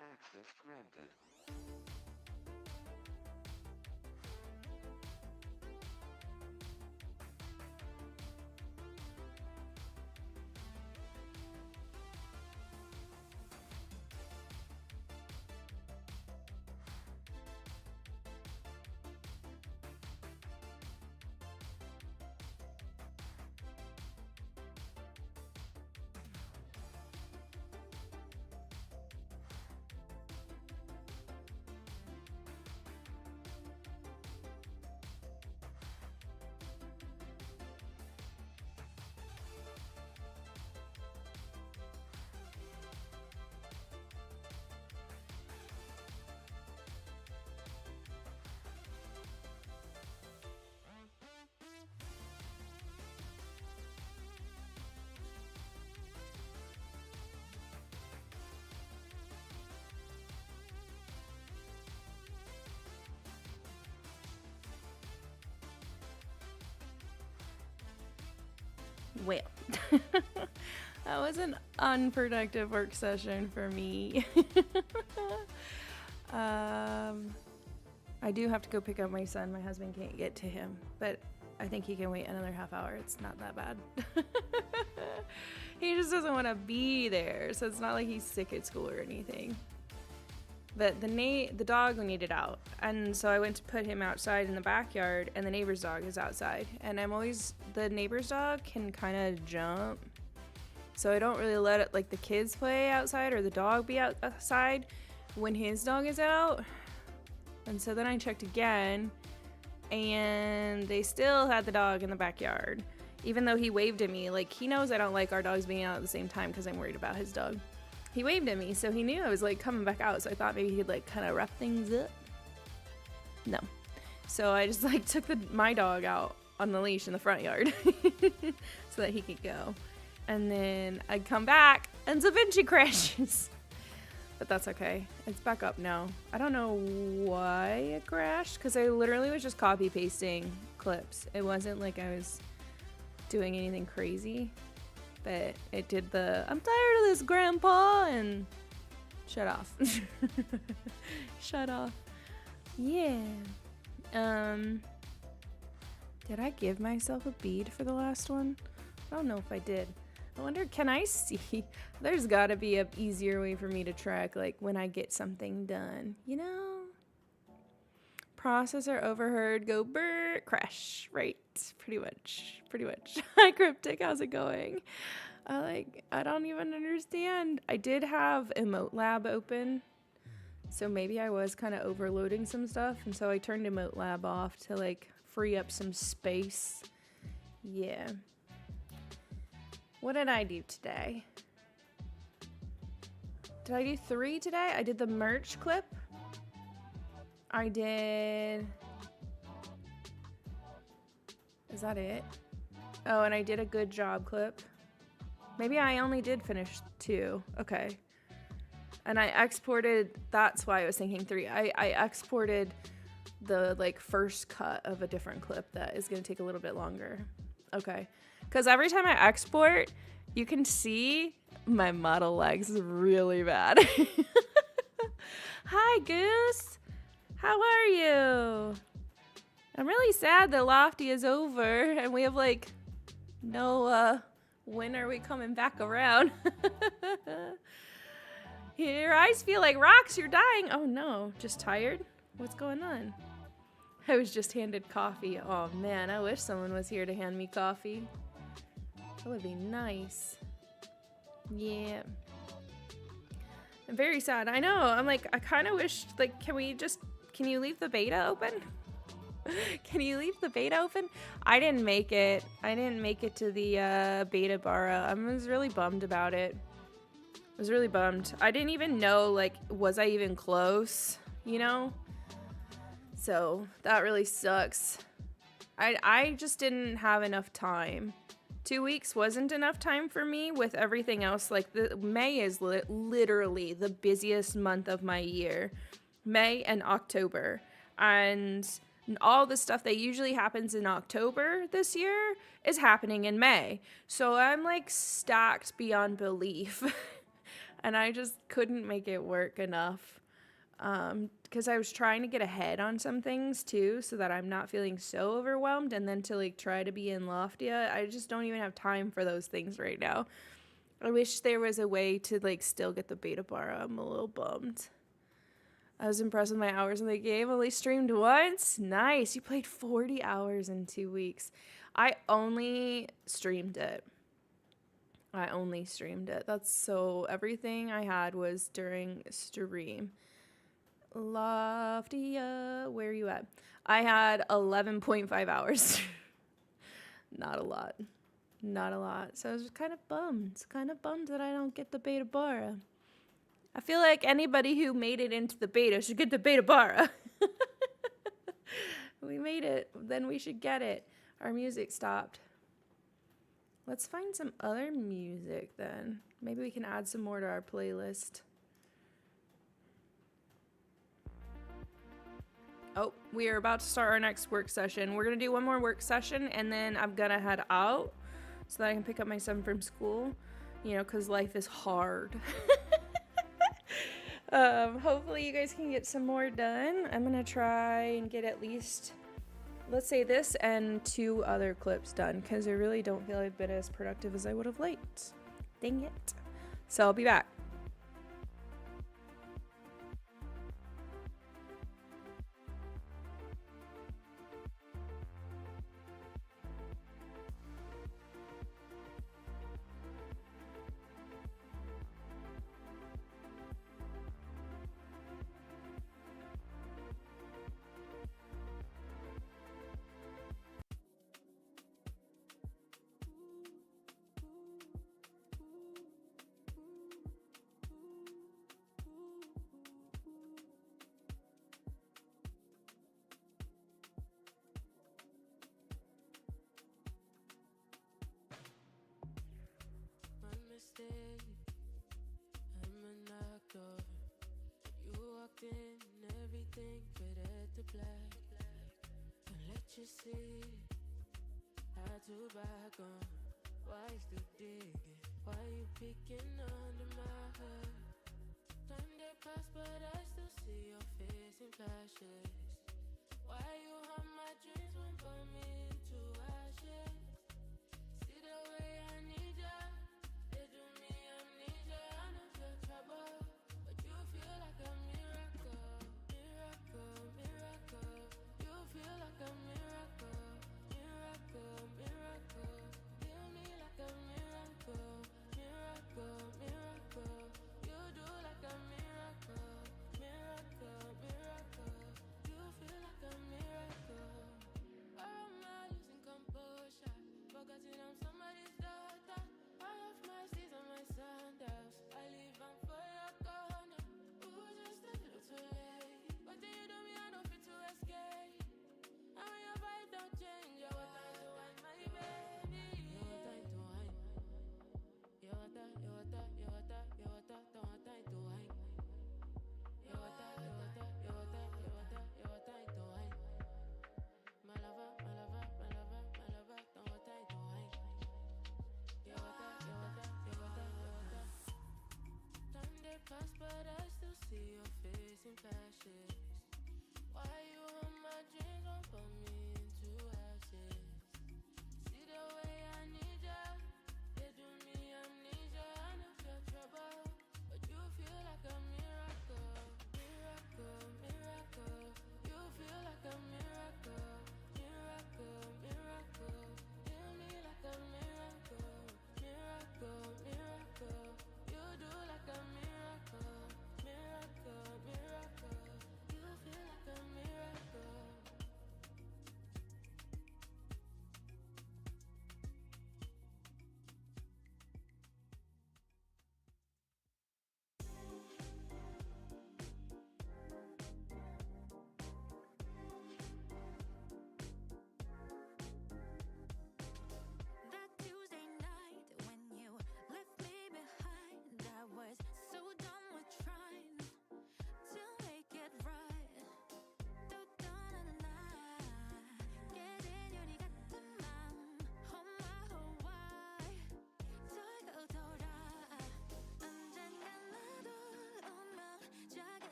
Access granted. Well, that was an unproductive work session for me. I do have to go pick up my son. My husband can't get to him, but I think he can wait another half hour. It's not that bad. He just doesn't want to be there, so it's not like he's sick at school or anything. But the dog needed out, and so I went to put him outside in the backyard, and the neighbor's dog is outside. And the neighbor's dog can kind of jump, so I don't really let it, like, the kids play outside or the dog be outside when his dog is out. And so then I checked again, and they still had the dog in the backyard, even though he waved at me. Like, he knows I don't like our dogs being out at the same time because I'm worried about his dog. He waved at me, so he knew I was, like, coming back out, so I thought maybe he'd, like, kind of rough things up. No. So I just, like, took my dog out on the leash in the front yard so that he could go. And then I'd come back and Da Vinci crashes. But that's okay. It's back up now. I don't know why it crashed because I literally was just copy pasting clips. It wasn't like I was doing anything crazy. But it did the I'm tired of this, Grandpa, and shut off. Shut off. Yeah. Did I give myself a bead for the last one? I don't know if I did. I wonder, can I see? There's gotta be an easier way for me to track, like, when I get something done, you know? Processor overheard, go brr, crash, right? Pretty much. Hi, Cryptic, how's it going? I don't even understand. I did have Emote Lab open, so maybe I was kind of overloading some stuff, and so I turned Emote Lab off to, like, free up some space. Yeah. What did I do today? Did I do 3 today? I did the merch clip. I did... Is that it? Oh, and I did a good job clip. Maybe I only did finish 2. Okay. And I exported... That's why I was thinking 3. I exported the, like, first cut of a different clip that is going to take a little bit longer. Okay. Because every time I export, you can see my model legs really bad. Hi, Goose. How are you? I'm really sad that Lofty is over and we have, like, no, when are we coming back around? Your eyes feel like rocks. You're dying. Oh, no. Just tired? What's going on? I was just handed coffee. Oh, man. I wish someone was here to hand me coffee. That would be nice. Yeah. I'm very sad. I know. I'm like, I kind of wish, like, can you leave the beta open? Can you leave the beta open? I didn't make it. I didn't make it to the beta bara. I was really bummed about it. I was really bummed. I didn't even know, like, was I even close, you know? So that really sucks. I just didn't have enough time. 2 weeks wasn't enough time for me with everything else. Like, May is literally the busiest month of my year. May and October. And all the stuff that usually happens in October this year is happening in May. So I'm, like, stacked beyond belief. And I just couldn't make it work enough. Because I was trying to get ahead on some things too, so that I'm not feeling so overwhelmed, and then to, like, try to be in Loftia. I just don't even have time for those things right now. I wish there was a way to, like, still get the beta bar. I'm a little bummed. I was impressed with my hours in the game. Only streamed once. Nice. You played 40 hours in 2 weeks. I only streamed it. That's so everything I had was during stream. Loftia, where are you at? I had 11.5 hours. Not a lot. So I was kind of bummed. That I don't get the beta bara. I feel like anybody who made it into the beta should get the beta bara. We made it, then we should get it. Our music stopped. Let's find some other music then. Maybe we can add some more to our playlist. Oh, we are about to start our next work session. We're going to do one more work session, and then I'm going to head out so that I can pick up my son from school, you know, because life is hard. Hopefully you guys can get some more done. I'm going to try and get at least, let's say, this and 2 other clips done, because I really don't feel I've been as productive as I would have liked. Dang it. So I'll be back. day. I'm a knocked over. You walked in and everything faded to black. Don't let you see. Had to back on. Why you still digging? Why you peeking under my hood? Time they pass, but I still see your face in flashes. Why you haunt my dreams when burn me into ashes? See the way I need ya, they do me amnesia. I know you're trouble, but you feel like a miracle, miracle, miracle. You feel like a miracle, miracle, miracle. Feel me like a miracle, miracle, miracle. You do like a miracle, miracle, miracle. You feel like a miracle.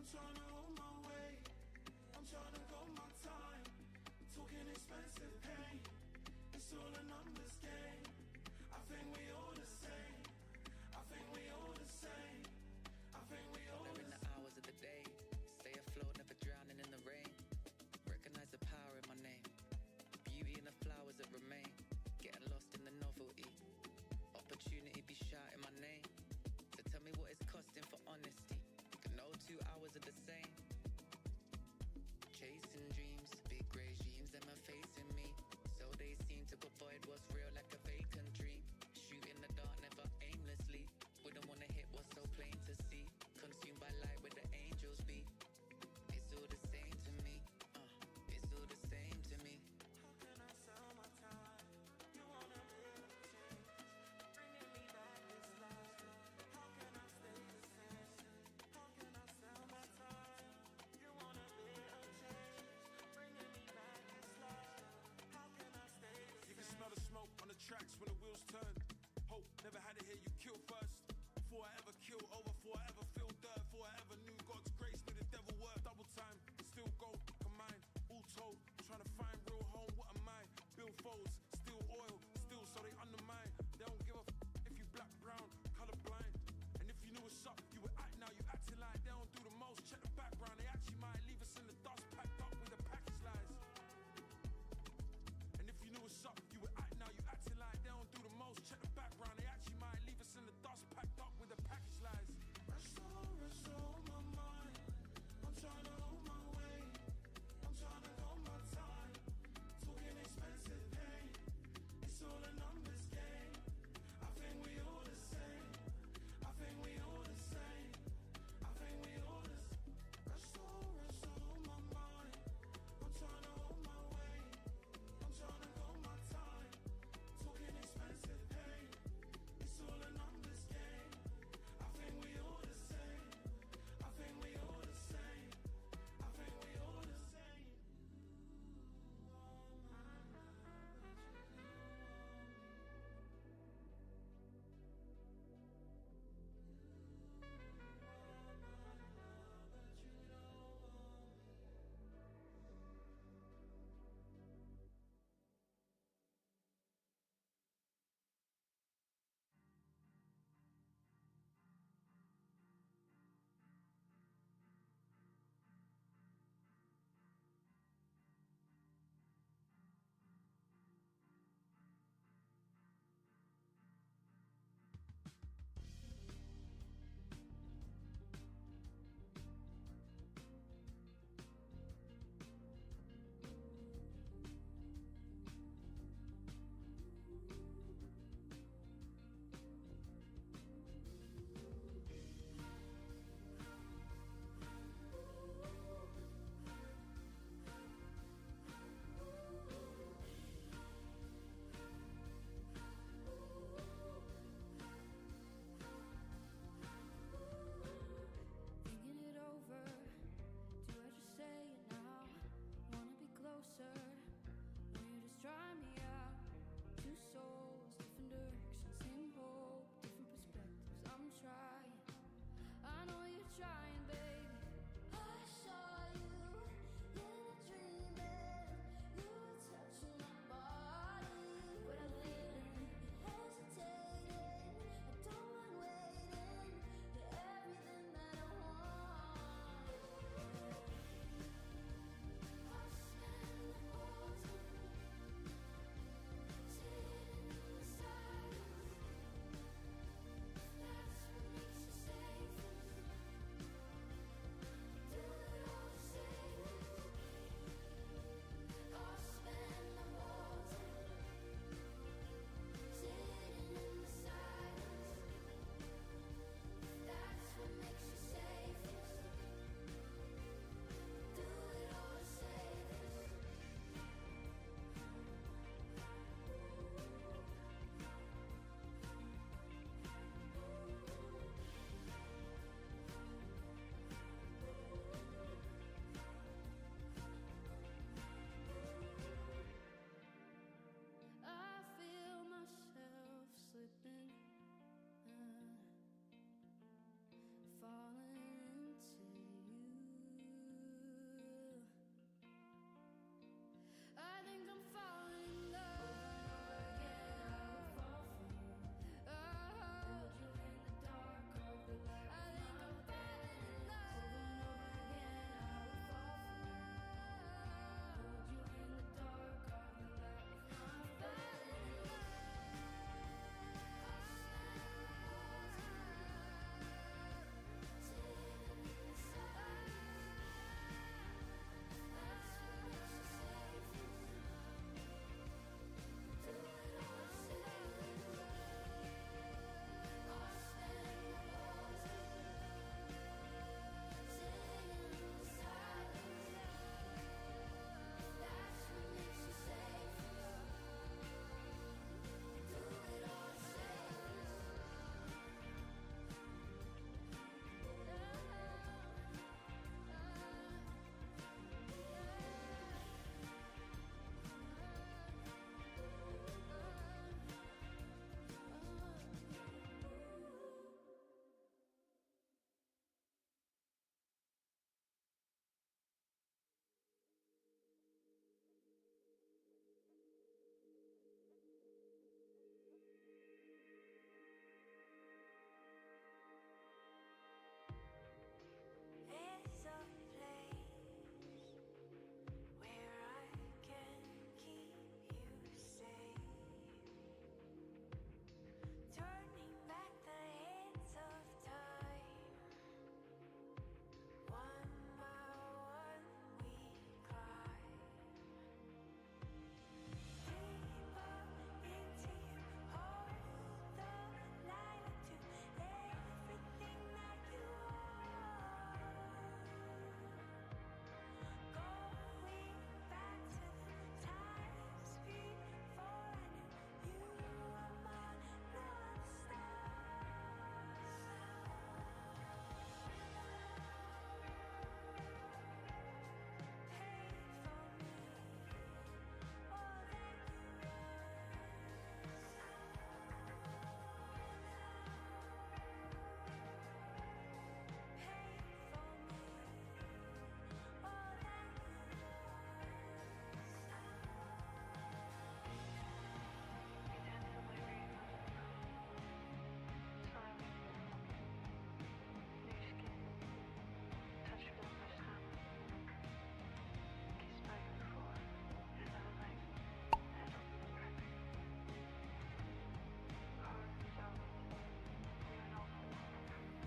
trying to hold my weight, I'm trying to go my time. Talking expensive pain, it's all a numbers game. I think we all the same, I think we all the same, I think we all the in the same. hours of the day, stay afloat, never drowning in the rain. Recognize the power in my name, beauty in the flowers that remain. Getting lost in the novelty, opportunity be shouting my name. So tell me what it's costing for honesty. No 2 hours are the same. Chasing dreams, big regimes, them are facing me. So they seem to avoid what's real like a vacant dream. Shoot in the dark, never aimlessly. Wouldn't wanna hit what's so plain to see. Consumed by light where the angels be. It's all the same to me. It's all the same to me. How can I sell my time? You want a little change, bringing me back this life. How can I stay the same? How can I sell my time? You want a little change, bringing me back this life. How can I stay the same? You can smell the smoke on the tracks when the wheels turn. Hope never had it here, you kill first. Before I ever kill over, before I ever feel dirt, before I ever knew God's grace, knew the devil work. Double time, still gold, combined, all told. Trying to find real home, what am I? Billfolds, still oil, still so they undermine. They don't give a if you black, brown, colorblind. And if you knew what's up, you would act now, you acting like they don't do the most. Check the background, they actually might leave us in the dust, packed up with the package lies. And if you knew what's up, you would act now, you acting like they don't do the most. Check the background, they actually might leave us in the dust, packed up with the package lies. Rest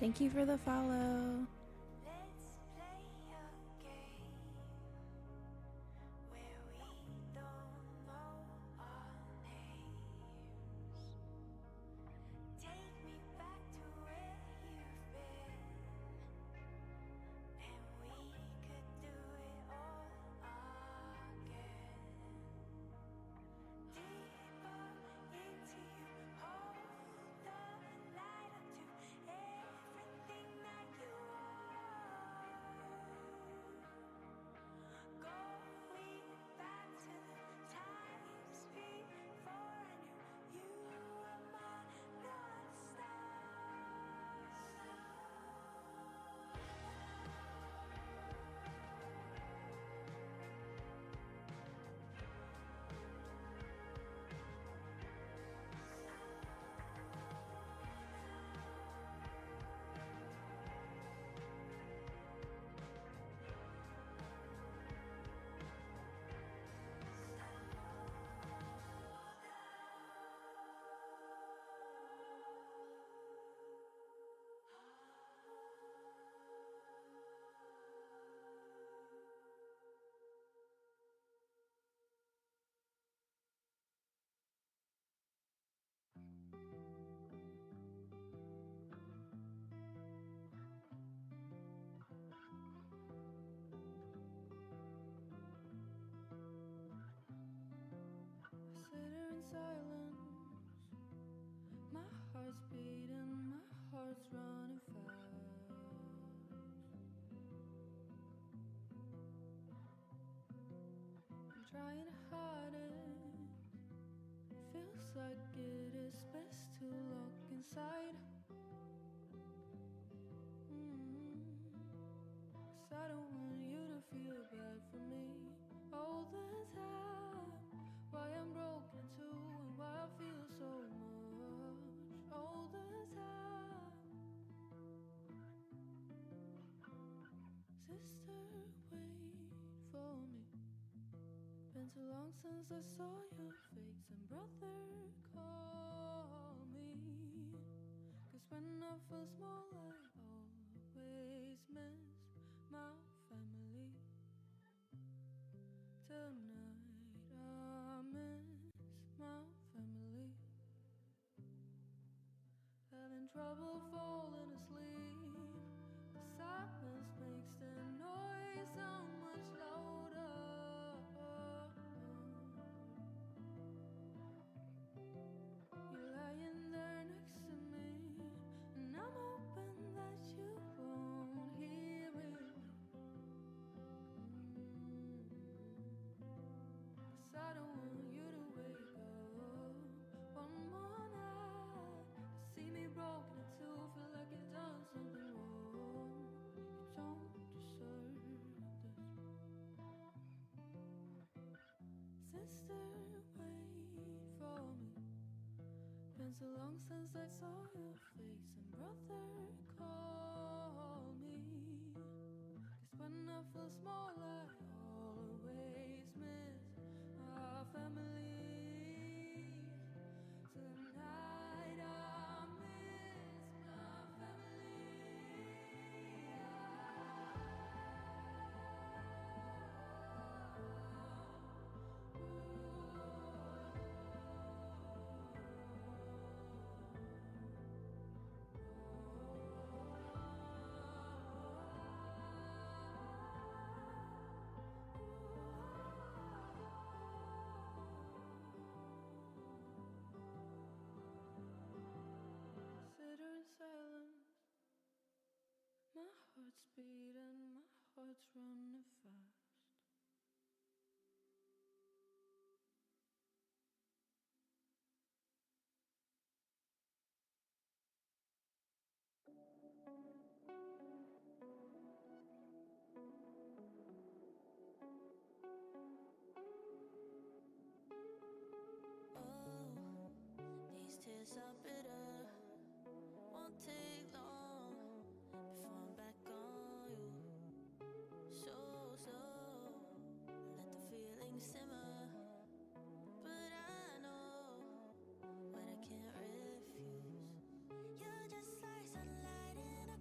Thank you for the follow. Let's play a game where we don't know our names. Take me back to where you've been, and we could do it all again. Deeper into you, hold the light up to everything that you are. Going back to the times before I knew you were my North I sit here in silence. My heart's beating, my heart's running fast. I'm trying to hide it. Feels like it is best to look inside. 'Cause I don't want you to feel bad for me all the time. Why I'm broken too, and why I feel so much all the time. Sister, wait for me. Been too long since I saw your face. And brother, call me. 'Cause when I feel small, I always miss my family. Tonight I miss my family. Having trouble falling asleep. The sadness makes the noise so much louder. You're lying there next to me, and I'm hoping that you won't hear it. 'Cause I don't want you to wake up one more night to see me broken in two, feel like you've done something wrong. You don't deserve this. Sister, wait for me. Been so long since I saw your face. And brother, call me. 'Cause when I feel small, I always miss our family. Tonight I miss my Sit here in silence. My heart's beating, my heart's running fast. These tears are bitter. Won't take long before I'm back on you. So slow, let the feelings simmer. But I know what I can't refuse. You're just like sunlight in a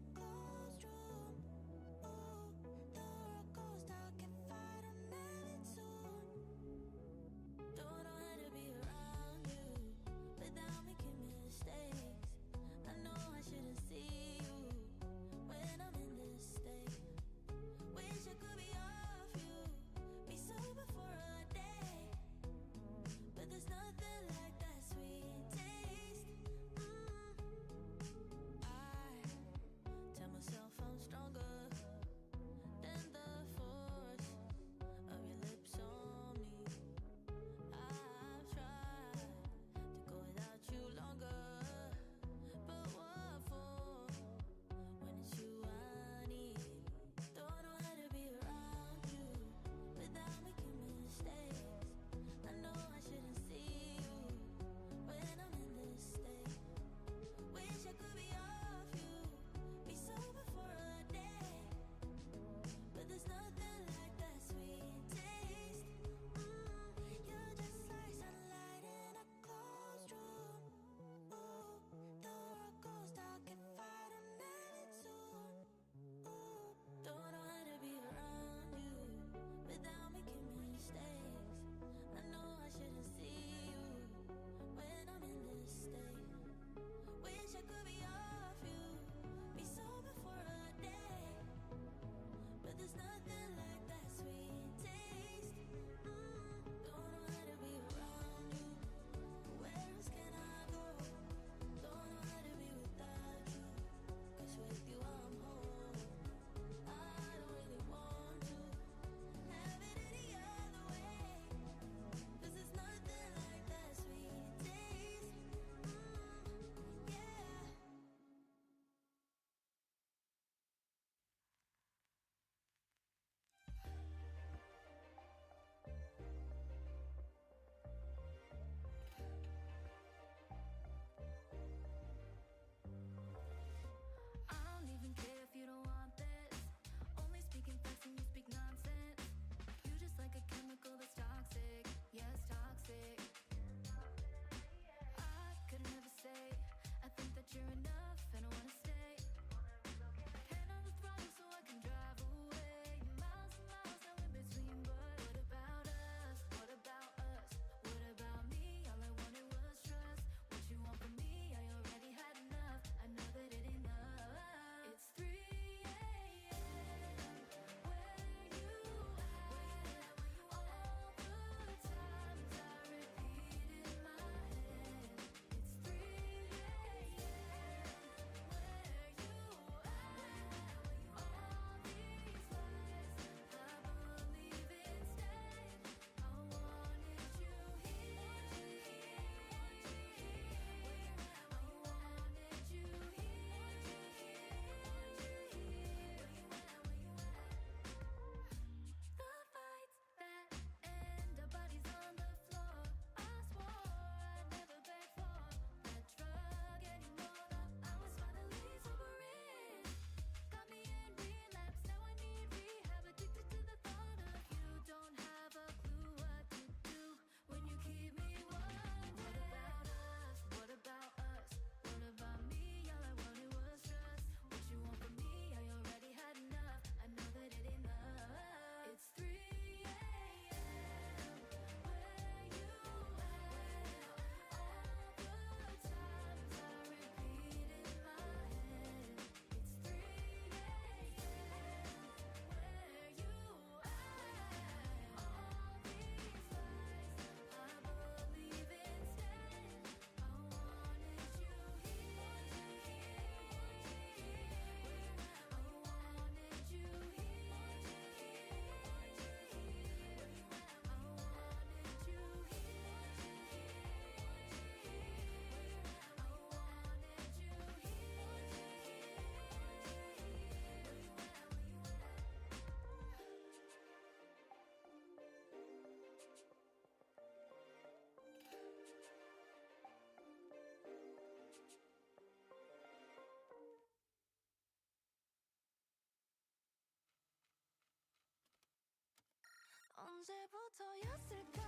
언제부터였을까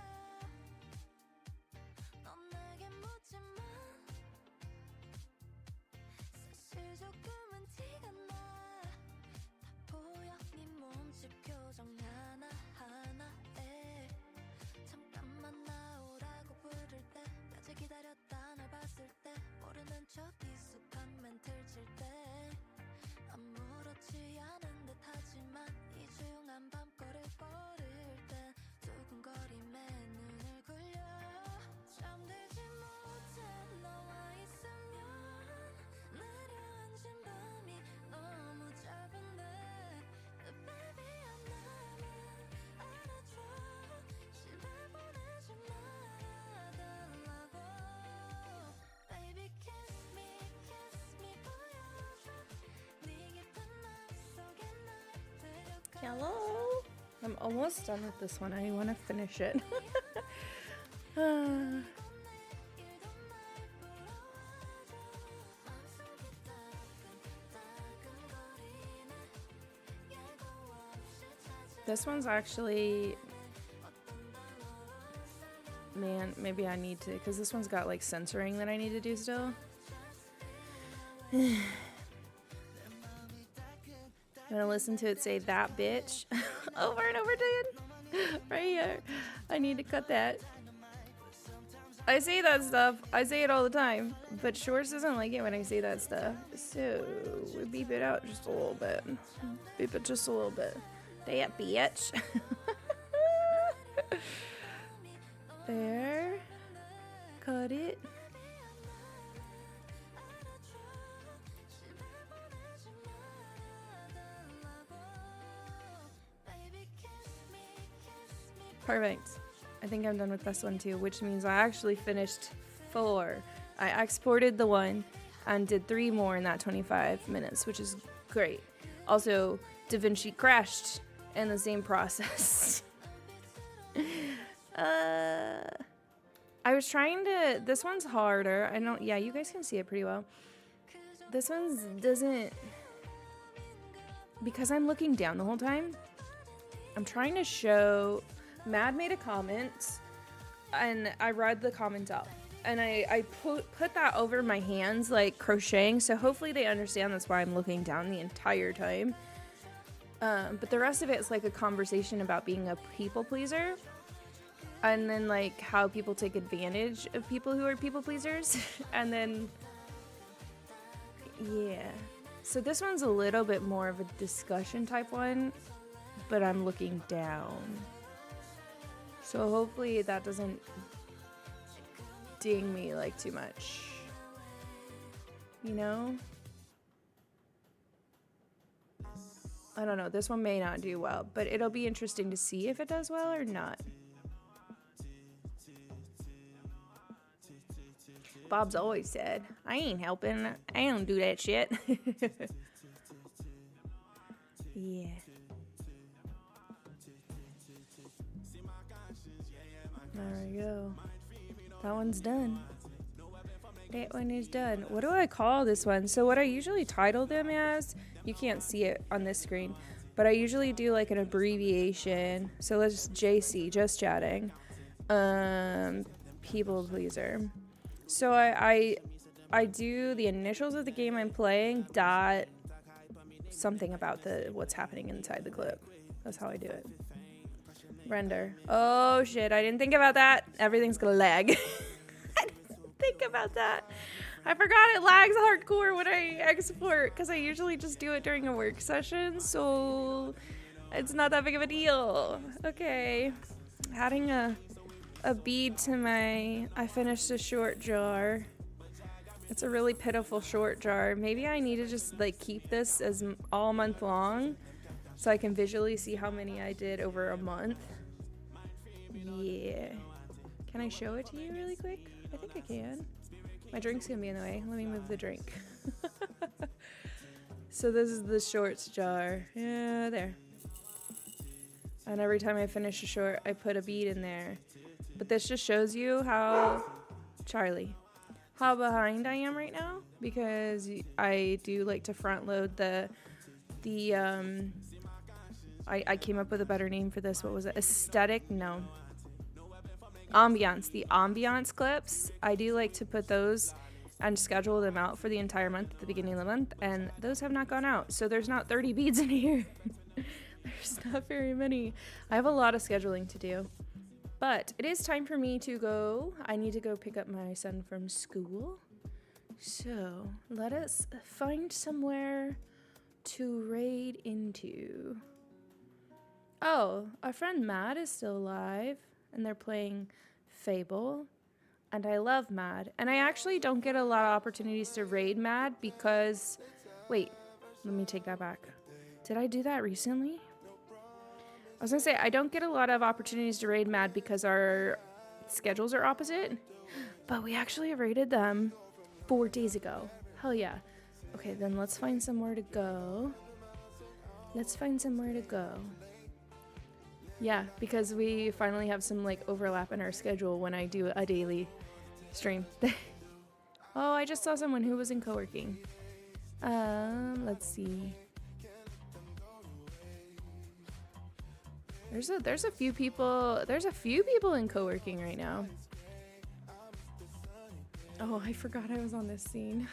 넌 내게 묻지만 사실 조금은 티가 나 다 보여 네 몸짓 표정 하나하나에 잠깐만 나오라고 부를 때까지 기다렸다 날 봤을 때 모르는 척 익숙한 멘트를 칠때 아무렇지 않은 듯 하지만 이 조용한 밤거리를 걸을 때 두근거림에 눈을 굴려 잠들지 못해 너와 있으면 내려앉은 밤이 너무 짧은데 Baby 나는 안아줘 집에 보내지 말아달라고 Baby kiss me 보여줘 네 깊은 맘속에 날 데려가 Hello. I'm almost done with this one. I want to finish it. This one's actually, man, maybe I need to, because this one's got like censoring that I need to do still. I'm gonna listen to it say that bitch over and over again. Right here. I need to cut that. I say that stuff. I say it all the time. But Shorts doesn't like it when I say that stuff. So we beep it out just a little bit. Beep it just a little bit. That bitch. There. Cut it. Perfect. I think I'm done with this one too, which means I actually finished 4. I exported the one and did 3 more in that 25 minutes, which is great. Also, DaVinci crashed in the same process. I was trying to, this one's harder. Yeah, you guys can see it pretty well. This one doesn't, because I'm looking down the whole time, I'm trying to show, Mad made a comment, and I read the comment out. And I put that over my hands, like crocheting, so hopefully they understand that's why I'm looking down the entire time. But the rest of it is like a conversation about being a people pleaser. And then like how people take advantage of people who are people pleasers. And then, yeah. So this one's a little bit more of a discussion type one, but I'm looking down. So hopefully that doesn't ding me like too much. You know? I don't know. This one may not do well, but it'll be interesting to see if it does well or not. Bob's always said, I ain't helping. I don't do that shit. Yeah. There we go. That one's done. That one is done. What do I call this one? So what I usually title them as, you can't see it on this screen, but I usually do like an abbreviation. So let's JC, just chatting. People pleaser. So I do the initials of the game I'm playing, dot something about what's happening inside the clip. That's how I do it. Render. Oh shit, I didn't think about that. Everything's gonna lag. I didn't think about that. I forgot it lags hardcore when I export, because I usually just do it during a work session, so it's not that big of a deal. Okay. Adding a bead to I finished a short jar. It's a really pitiful short jar. Maybe I need to just like keep this as all month long so I can visually see how many I did over a month. Yeah. Can I show it to you really quick? I think I can. My drink's gonna be in the way. Let me move the drink. So this is the shorts jar. Yeah, there. And every time I finish a short, I put a bead in there. But this just shows you how, Charlie, how behind I am right now, because I do like to front load I I came up with a better name for this. What was it? Aesthetic? No. Ambiance. The ambiance clips. I do like to put those and schedule them out for the entire month at the beginning of the month, and those have not gone out. So there's not 30 beads in here. There's not very many. I have a lot of scheduling to do. But it is time for me to go. I need to go pick up my son from school. So let us find somewhere to raid into. Oh, our friend Mad is still alive, and they're playing Fable. And I love Mad. And I actually don't get a lot of opportunities to raid Mad because... Wait, let me take that back. Did I do that recently? I was gonna say, I don't get a lot of opportunities to raid Mad because our schedules are opposite. But we actually raided them 4 days ago. Hell yeah. Okay, then let's find somewhere to go. Let's find somewhere to go. Yeah, because we finally have some like overlap in our schedule when I do a daily stream. Oh, I just saw someone who was in Coworking. Let's see. There's a few people in Coworking right now. Oh, I forgot I was on this scene.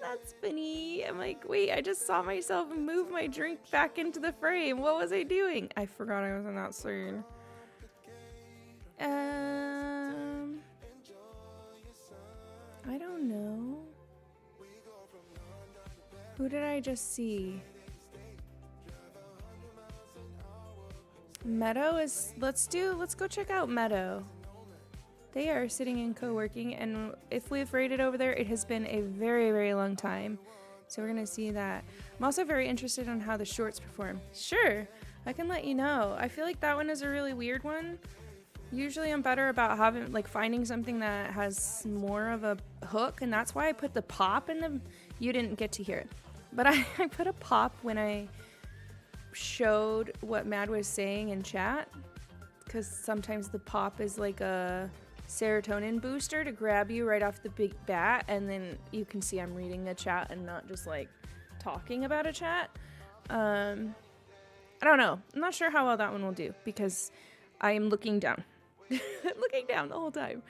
That's funny. I'm like, wait, I just saw myself move my drink back into the frame. What was I doing? I forgot I was on that scene. I don't know. Who did I just see? Meadow is, let's go check out Meadow. They are sitting in Coworking, and if we've raided over there, it has been a very, very long time. So we're gonna see that. I'm also very interested in how the shorts perform. Sure, I can let you know. I feel like that one is a really weird one. Usually I'm better about finding something that has more of a hook, and that's why I put the pop in the, you didn't get to hear it. But I put a pop when I showed what Mad was saying in chat, because sometimes the pop is like a serotonin booster to grab you right off the big bat, and then you can see I'm reading a chat and not just like talking about a chat. I don't know. I'm not sure how well that one will do because I am looking down. Looking down the whole time.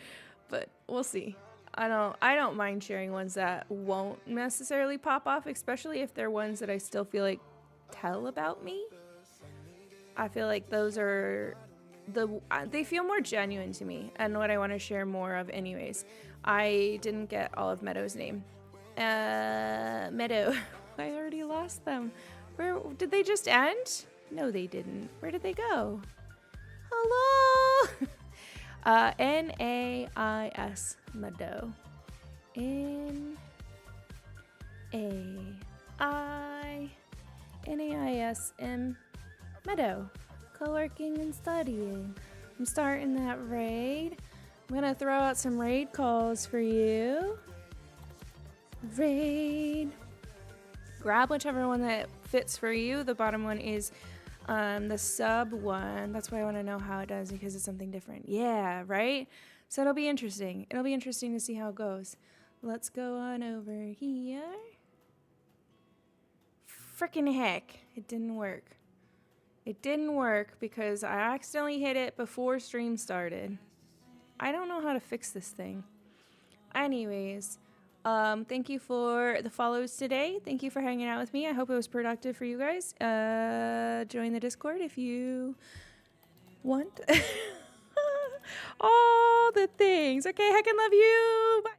But we'll see. I don't mind sharing ones that won't necessarily pop off, especially if they're ones that I still feel like tell about me. I feel like those are they feel more genuine to me and what I want to share more of anyways. I didn't get all of Meadow's name. Meadow. I already lost them. Where did they just end? No, they didn't. Where did they go? Hello. N-A-I-S Meadow. N-A-I-N-A-I-S-M Meadow. Coworking and studying. I'm starting that raid. I'm gonna throw out some raid calls for you. Raid. Grab whichever one that fits for you. The bottom one is the sub one. That's why I want to know how it does, because it's something different. Yeah, right? So it'll be interesting. It'll be interesting to see how it goes. Let's go on over here. Frickin' heck. It didn't work. It didn't work because I accidentally hit it before stream started. I don't know how to fix this thing. Anyways, thank you for the follows today. Thank you for hanging out with me. I hope it was productive for you guys. Join the Discord if you want. All the things. Okay, heck and love you. Bye.